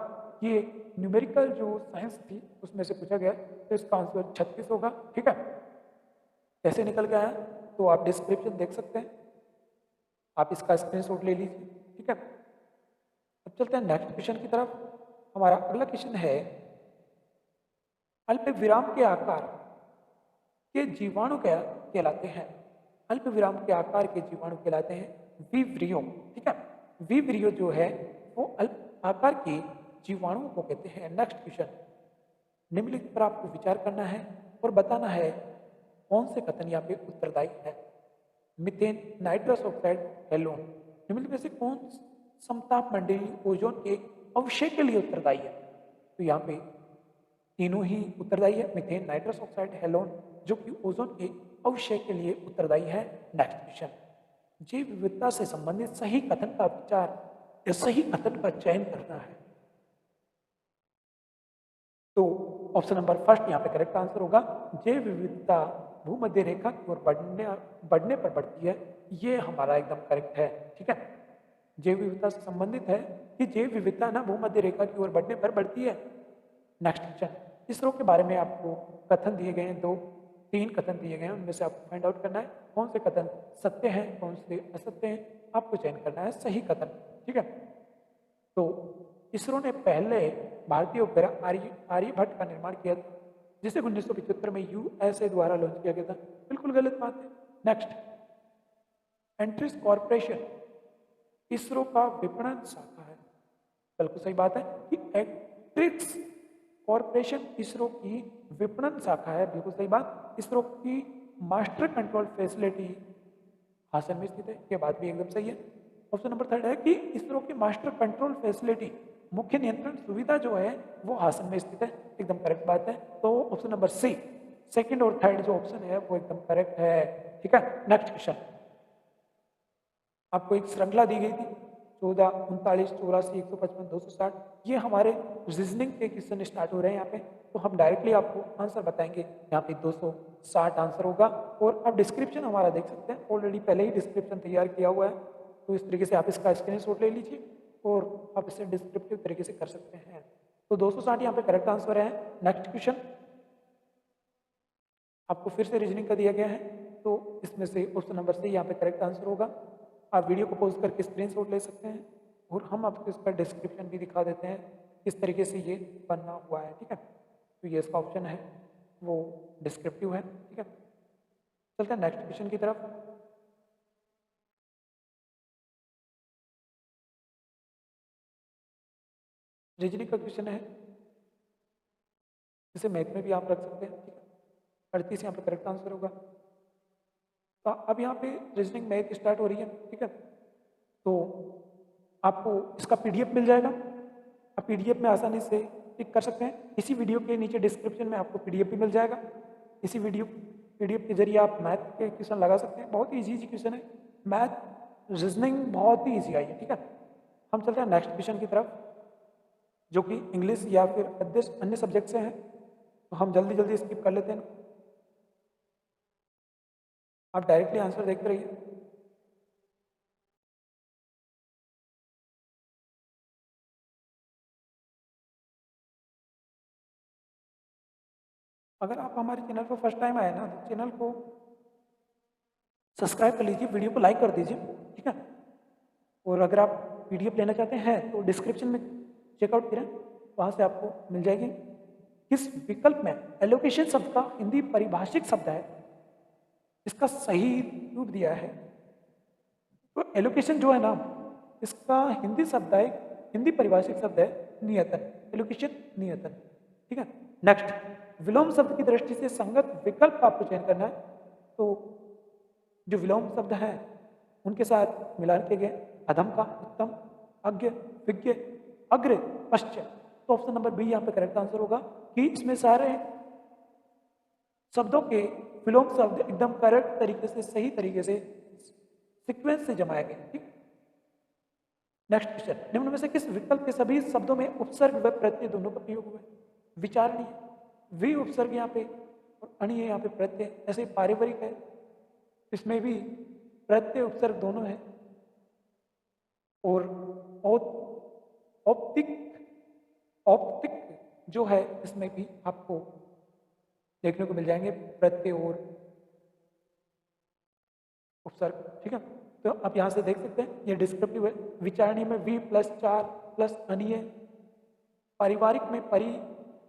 ये न्यूमेरिकल जो साइंस थी उसमें से पूछा गया, तो इसका आंसर 36 होगा। ठीक है, कैसे निकल गया है तो आप डिस्क्रिप्शन देख सकते हैं, आप इसका स्क्रीनशॉट ले लीजिए। ठीक है, अब चलते हैं नेक्स्ट क्वेश्चन की तरफ। हमारा अगला क्वेश्चन है, अल्प विराम के आकार के जीवाणु क्या कहलाते हैं? अल्प विराम के आकार के जीवाणु कहलाते हैं विवरियो। ठीक है, विवरियो जो है वो अल्प आकार के जीवाणुओं को कहते हैं। नेक्स्ट क्वेश्चन, निम्नलिखित पर आपको विचार करना है और बताना है कौन से कथन यहाँ पे उत्तरदायी है। मीथेन, नाइट्रस ऑक्साइड, हेलोन, निम्नलिखित में से कौन समताप मंडलीय ओजोन के अवक्षय के लिए उत्तरदायी है? तो यहाँ पे तीनों ही उत्तरदायी है, मीथेन, नाइट्रस ऑक्साइड, हेलोन, जो कि ओजोन के अवक्षय के लिए उत्तरदायी है। नेक्स्ट क्वेश्चन, जैव विविधता से संबंधित सही कथन का विचार या सही कथन का चयन करना है। तो ऑप्शन नंबर फर्स्ट यहाँ पे करेक्ट आंसर होगा, जैव विविधता भूमध्य रेखा की ओर बढ़ने पर बढ़ती है, ये हमारा एकदम करेक्ट है। ठीक है, जैव विविधता से संबंधित है कि जैव विविधता ना भूमध्य रेखा की ओर बढ़ने पर बढ़ती है। नेक्स्ट क्वेश्चन, इसरो के बारे में आपको कथन दिए गए हैं, 2-3 कथन दिए गए हैं, उनमें से आपको फाइंड आउट करना है कौन से कथन सत्य हैं, कौन से असत्य हैं, आपको चयन करना है सही कथन। ठीक है, तो इसरो ने पहले भारतीय उपग्रह आर्यभट्ट का निर्माण किया था, जिसे 1975 में यूएसए द्वारा लॉन्च किया गया था। बिल्कुल गलत बात है। नेक्स्ट, एंट्रीज कॉर्पोरेशन इसरो का विपणन शाखा है। बिल्कुल सही बात है कि एंट्रिक्स कॉर्पोरेशन इसरो की विपणन शाखा है। बिल्कुल सही बात। इसरो की मास्टर कंट्रोल फैसिलिटी हासन में स्थित है, ये बात भी एकदम सही है। ऑप्शन नंबर थर्ड है कि इसरो की मास्टर कंट्रोल फैसिलिटी मुख्य नियंत्रण सुविधा जो है वो हासन में स्थित है, एकदम करेक्ट बात है। तो ऑप्शन नंबर सी, सेकंड और थर्ड जो ऑप्शन है वो एकदम करेक्ट है। ठीक है, नेक्स्ट क्वेश्चन, आपको एक श्रृंखला दी गई थी 14, 39, 84, 155, 260, ये हमारे रीजनिंग के क्वेश्चन स्टार्ट हो रहे हैं यहाँ पे। तो हम डायरेक्टली आपको आंसर बताएंगे, यहाँ पे 260 आंसर होगा। और आप डिस्क्रिप्शन हमारा देख सकते हैं, ऑलरेडी पहले ही डिस्क्रिप्शन तैयार किया हुआ है, तो इस तरीके से आप इसका स्क्रीनशॉट ले लीजिए और आप इसे डिस्क्रिप्टिव तरीके से कर सकते हैं। तो 260 यहाँ पे करेक्ट आंसर है। नेक्स्ट क्वेश्चन आपको फिर से रीजनिंग का दिया गया है, तो इसमें से ऑप्शन नंबर सी यहाँ पे करेक्ट आंसर होगा। आप वीडियो को पॉज करके स्क्रीनशॉट ले सकते हैं और हम आपको इसका डिस्क्रिप्शन भी दिखा देते हैं किस तरीके से ये बनना हुआ है। ठीक है, तो ये इसका ऑप्शन है वो डिस्क्रिप्टिव है। ठीक है, चलते हैं नेक्स्ट क्वेश्चन की तरफ। रीजनिंग का क्वेश्चन है, इसे मैथ में भी आप रख सकते हैं। ठीक है, 38 यहाँ पे करेक्ट आंसर होगा। तो अब यहाँ पे रीजनिंग मैथ स्टार्ट हो रही है। ठीक है, तो आपको इसका पीडीएफ मिल जाएगा, आप पीडीएफ में आसानी से टिक कर सकते हैं। इसी वीडियो के नीचे डिस्क्रिप्शन में आपको पीडीएफ भी मिल जाएगा। इसी पीडीएफ के जरिए आप मैथ के क्वेश्चन लगा सकते हैं। बहुत ही ईजी क्वेश्चन है, मैथ रीजनिंग बहुत ही ईजी आई है। ठीक है, हम चलते हैं नेक्स्ट क्वेश्चन की तरफ, जो कि इंग्लिश या फिर अन्य सब्जेक्ट से हैं, तो हम जल्दी जल्दी स्किप कर लेते हैं। आप डायरेक्टली आंसर देखते रहिए। अगर आप हमारे चैनल पर फर्स्ट टाइम आए ना, तो चैनल को सब्सक्राइब कर लीजिए, वीडियो को लाइक कर दीजिए। ठीक है, और अगर आप पीडीएफ लेना चाहते हैं तो डिस्क्रिप्शन में चेकआउट करें, वहाँ से आपको मिल जाएगी। किस विकल्प में एलोकेशन शब्द का हिंदी परिभाषिक शब्द है, इसका सही रूप दिया है। तो एलोकेशन जो है ना, इसका हिंदी शब्द है, हिंदी परिभाषिक शब्द है नियतन, एलोकेशन नियतन। ठीक है, नेक्स्ट, विलोम शब्द की दृष्टि से संगत विकल्प का आपको चयन करना है। तो जो विलोम शब्द हैं उनके साथ मिलान किए गए, अधम का उत्तम, अज्ञ, विज्ञ, अग्र, पश्चात। तो ऑप्शन नंबर बी यहाँ पे करेक्ट आंसर होगा कि इसमें सारे शब्दों के विलोम शब्द एकदम करेक्ट तरीके से, सही तरीके से सीक्वेंस से जमाए गए। ठीक, नेक्स्ट क्वेश्चन, निम्न में से किस विकल्प के सभी शब्दों में उपसर्ग व प्रत्यय दोनों का प्रयोग हुआ है? विचारणीय, वी उपसर्ग यहाँ पे और अणीय यहाँ पे प्रत्यय। ऐसे ही पारिवारिक है, इसमें भी प्रत्यय उपसर्ग दोनों है। और औप्तिक औप्तिक जो है इसमें भी आपको देखने को मिल जाएंगे प्रत्यय और उपसर्ग। ठीक है, तो आप यहाँ से देख सकते हैं ये डिस्क्रिप्टिव है। विचारणी में वी प्लस 4 प्लस अनीय। पारिवारिक में परि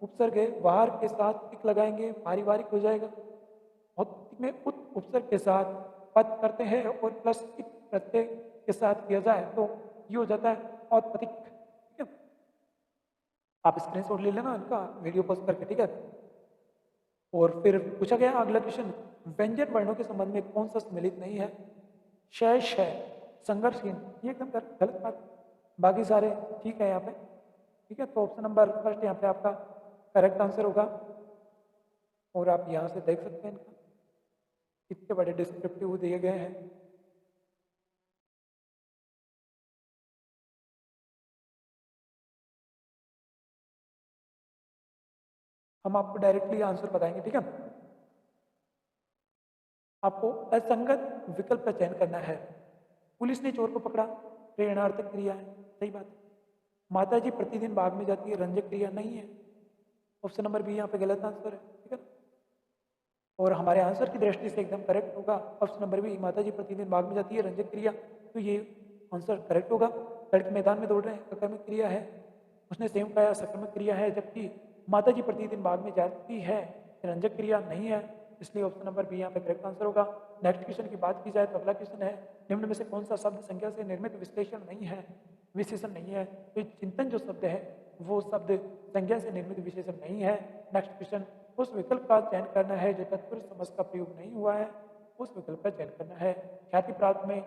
उपसर्ग है, वार के साथ इक लगाएंगे, पारिवारिक हो जाएगा। औत्तिक में उत उपसर्ग के साथ पद करते हैं और प्लस इक प्रत्यय के साथ किया जाए तो ये हो जाता है औत्पतिक। ठीक है, आप स्क्रीनशॉट ले लेना इनका वीडियो पॉज करके। ठीक है, और फिर पूछा गया अगला क्वेश्चन, व्यंजन वर्णों के संबंध में कौन सा सम्मिलित नहीं है? शेष है, संघर्षहीन, ये एकदम गलत बात। बाकी सारे ठीक है यहाँ पे। ठीक है, तो ऑप्शन नंबर फर्स्ट यहाँ पे आपका करेक्ट आंसर होगा। और आप यहाँ से देख सकते हैं इनका कितने बड़े डिस्क्रिप्टिव दिए गए हैं। हम आपको डायरेक्टली आंसर बताएंगे। ठीक है, आपको असंगत विकल्प का चयन करना है। पुलिस ने चोर को पकड़ा, प्रेरणार्थक क्रिया है, सही बात है। माता जी प्रतिदिन बाग में जाती है, रंजक क्रिया नहीं है। ऑप्शन नंबर बी यहाँ पे गलत आंसर है। ठीक है, और हमारे आंसर की दृष्टि से एकदम करेक्ट होगा ऑप्शन नंबर बी, माता जी प्रतिदिन बाग में जाती है, रंजक क्रिया। तो ये आंसर करेक्ट होगा। लड़के मैदान में दौड़ रहे हैं, अकर्मक क्रिया है। उसने सेव खाया, सकर्मक क्रिया है। जबकि माता जी प्रतिदिन बाग में जाती है, रंजक क्रिया नहीं है। इसलिए ऑप्शन नंबर बी यहाँ पे करेक्ट आंसर होगा। नेक्स्ट क्वेश्चन की बात की जाए तो अगला क्वेश्चन है, निम्न में से कौन सा शब्द संज्ञा से निर्मित विश्लेषण नहीं है, विशेषण नहीं है? तो चिंतन जो शब्द है वो शब्द संज्ञा से निर्मित विशेषण नहीं है। नेक्स्ट क्वेश्चन, उस विकल्प का चयन करना है जो तत्पुरुष समास का प्रयोग नहीं हुआ है, उस विकल्प का चयन करना है। ख्याति प्राप्त में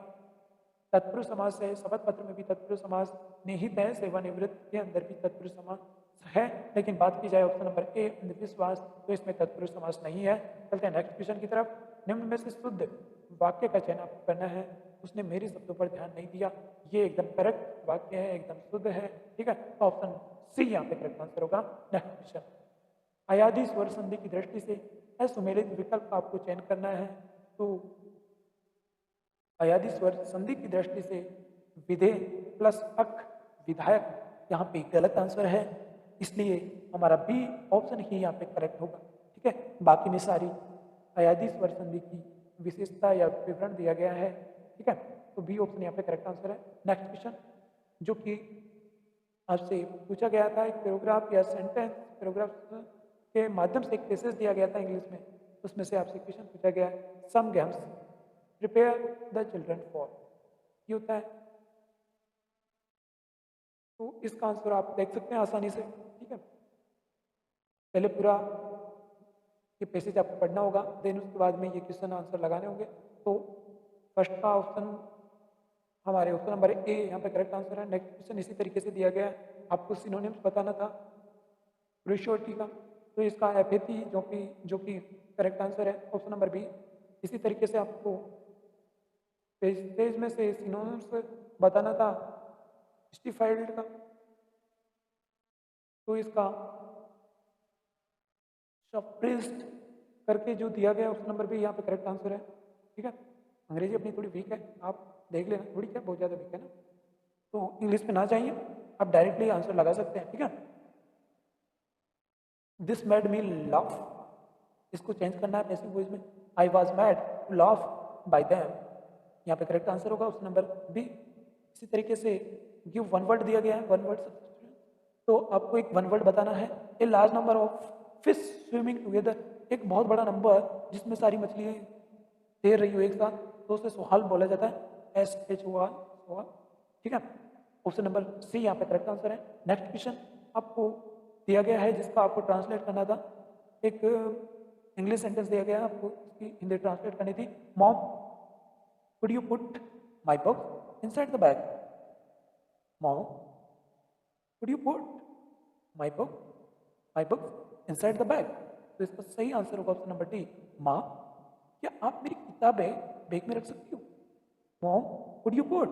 तत्पुरुष समास है, शपथ पत्र में भी तत्पुरुष समास निहित है, सेवानिवृत्त के अंदर भी तत्पुरुष समास है। लेकिन बात की जाए ऑप्शन नंबर ए अंधविश्वास, तो इसमें तत्पुरुष समास नहीं है। चलते हैं नेक्स्ट क्वेश्चन की तरफ। निम्न में से शुद्ध वाक्य का चयन आपको करना है। उसने मेरे शब्दों पर ध्यान नहीं दिया, ये एकदम करेक्ट वाक्य है, एकदम शुद्ध है। ठीक है, तो ऑप्शन सी यहाँ पे करेक्ट आंसर होगा। नेक्स्ट क्वेश्चन, अयाधि स्वर संधि की दृष्टि से असुमेलित विकल्प का आपको चयन करना है। तो अयाधि स्वर संधि की दृष्टि से विधेय प्लस अक विधायक यहाँ पे गलत आंसर है, इसलिए हमारा बी ऑप्शन ही यहाँ पे करेक्ट होगा। ठीक है, बाकी में सारी अयाधि स्वर संधि की विशेषता या विवरण दिया गया है। ठीक है, तो बी ऑप्शन यहाँ पे करेक्ट आंसर है। नेक्स्ट क्वेश्चन, जो कि आपसे पूछा गया था, एक पैराग्राफ या सेंटेंस, पैराग्राफ के माध्यम से एक पैसेज दिया गया था इंग्लिश में, उसमें से आपसे क्वेश्चन पूछा गया है, some games prepare the children for, ये होता है। तो इसका आंसर आप देख सकते हैं आसानी से। ठीक है, पहले पूरा ये पैसेज आपको पढ़ना होगा, देन उसके बाद में ये क्वेश्चन आंसर लगाने होंगे। तो फर्स्ट का ऑप्शन हमारे ऑप्शन नंबर ए यहाँ पे करेक्ट आंसर है। नेक्स्ट क्वेश्चन इसी तरीके से दिया गया है, आपको सिनोनिम्स बताना था रेशियोटी का, तो इसका एफएटी जो कि करेक्ट आंसर है ऑप्शन नंबर बी। इसी तरीके से आपको पेज में से सिनोनिम्स बताना था जस्टिफाइड का, तो इसका सप्रेस्ड करके जो दिया गया ऑप्शन नंबर बी यहाँ पे करेक्ट आंसर है। ठीक है, अंग्रेजी अपनी थोड़ी वीक है, आप देख लेना, थोड़ी क्या बहुत ज़्यादा वीक है ना, तो इंग्लिश में ना चाहिए, आप डायरेक्टली आंसर लगा सकते हैं। ठीक है, दिस मेड मी लाफ, इसको चेंज करना है पैसिव वॉइस में, I was made to laugh by them, यहाँ पे करेक्ट आंसर होगा ऑप्शन नंबर बी। इसी तरीके से गिव वन वर्ड दिया गया है, वन वर्ड सब्स्टिट्यूशन, तो आपको एक वन वर्ड बताना है। A large number of fish swimming together, एक बहुत बड़ा नंबर जिसमें सारी मछलियाँ तैर रही हो एक साथ, तो उसे सुहाल बोला जाता है, SHOAL, सुहाल। ठीक है, ऑप्शन नंबर सी यहाँ पे करेक्ट आंसर है। नेक्स्ट क्वेश्चन आपको दिया गया है जिसका आपको ट्रांसलेट करना था, एक इंग्लिश सेंटेंस दिया गया है, आपको इसकी हिंदी ट्रांसलेट करनी थी। Mom could you put my book inside the bag, mom could you put my book inside the bag, तो इसका सही आंसर होगा ऑप्शन नंबर डी, माँ क्या आप मेरी किताबें बैग में रख सकती हो, मॉम कुड यू पुट,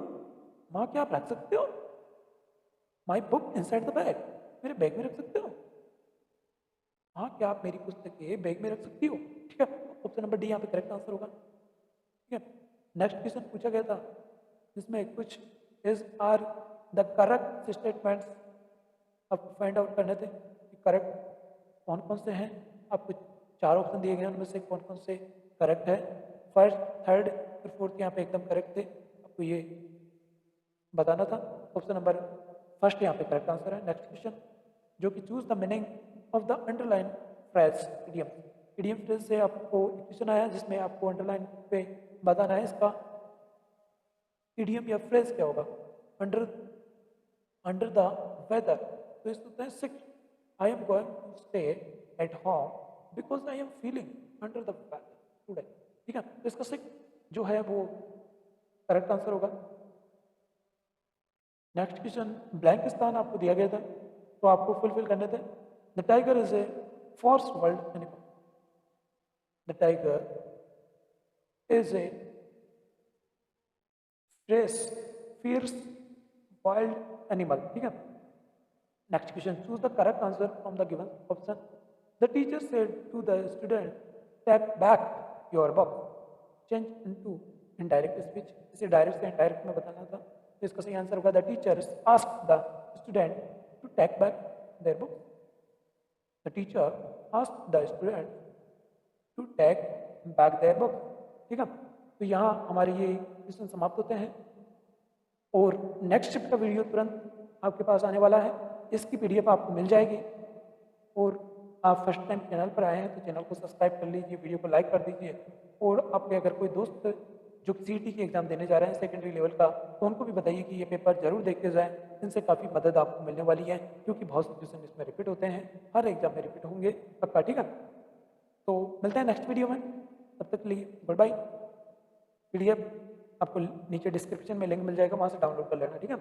माँ क्या आप रख सकते हो my book inside the bag, मेरे बैग में रख सकते हो। हाँ, क्या आप मेरी पुस्तकें बैग में रख सकती हो? ठीक है, ऑप्शन नंबर डी यहाँ पे करेक्ट आंसर होगा। ठीक है, नेक्स्ट क्वेश्चन पूछा गया था जिसमें कुछ is are the correct statements आपको फाइंड आउट करने थे कि करेक्ट कौन कौन से हैं। आपको 4 ऑप्शन दिए गए हैं, उनमें से कौन कौन से करेक्ट है। फर्स्ट, थर्ड और फोर्थ यहाँ पे एकदम करेक्ट थे, आपको ये बताना था। ऑप्शन नंबर फर्स्ट यहाँ पे करेक्ट आंसर है। नेक्स्ट क्वेश्चन जो कि choose the meaning of the underline phrase idiom. Idiom phrase से आपको क्वेश्चन आया जिसमें आपको अंडरलाइन पे बताना है इसका इडियम या फ्रेज क्या होगा। अंडर अंडर द वेदर, तो इसको होता है sick. I am going to stay at home because I am feeling under the weather today. ठीक है, तो इसका सिक जो है वो करेक्ट आंसर होगा। नेक्स्ट क्वेश्चन ब्लैंक स्थान आपको दिया गया था तो आपको फुलफिल करने थे। The tiger is a force world animal. The tiger is a fresh fierce wild animal. ठीक है, next question choose the correct answer from the given option. The teacher said to the student take back your book change into indirect speech. इसे direct से indirect में बताना था, तो इसका सही आंसर होगा the teacher asked the student to take back their book. The teacher asked the student to take back their book. ठीक है, तो यहाँ हमारे ये क्वेश्चन समाप्त होते हैं और नेक्स्ट शिफ्ट का वीडियो तुरंत आपके पास आने वाला है। इसकी पीडीएफ आपको मिल जाएगी और आप फर्स्ट टाइम चैनल पर आए हैं तो चैनल को सब्सक्राइब कर लीजिए, वीडियो को लाइक कर दीजिए और आपके अगर कोई दोस्त जो सीईटी की एग्ज़ाम देने जा रहे हैं सेकेंडरी लेवल का, तो उनको भी बताइए कि ये पेपर जरूर देख के जाएँ। इनसे काफ़ी मदद आपको मिलने वाली है क्योंकि बहुत से क्वेश्चन इसमें रिपीट होते हैं, हर एग्जाम में रिपीट होंगे पक्का। ठीक है, तो मिलते हैं नेक्स्ट वीडियो में, तब तक के लिए गुड बाय। पीडीएफ आपको नीचे डिस्क्रिप्शन में लिंक मिल जाएगा, वहाँ से डाउनलोड कर लेना। ठीक है।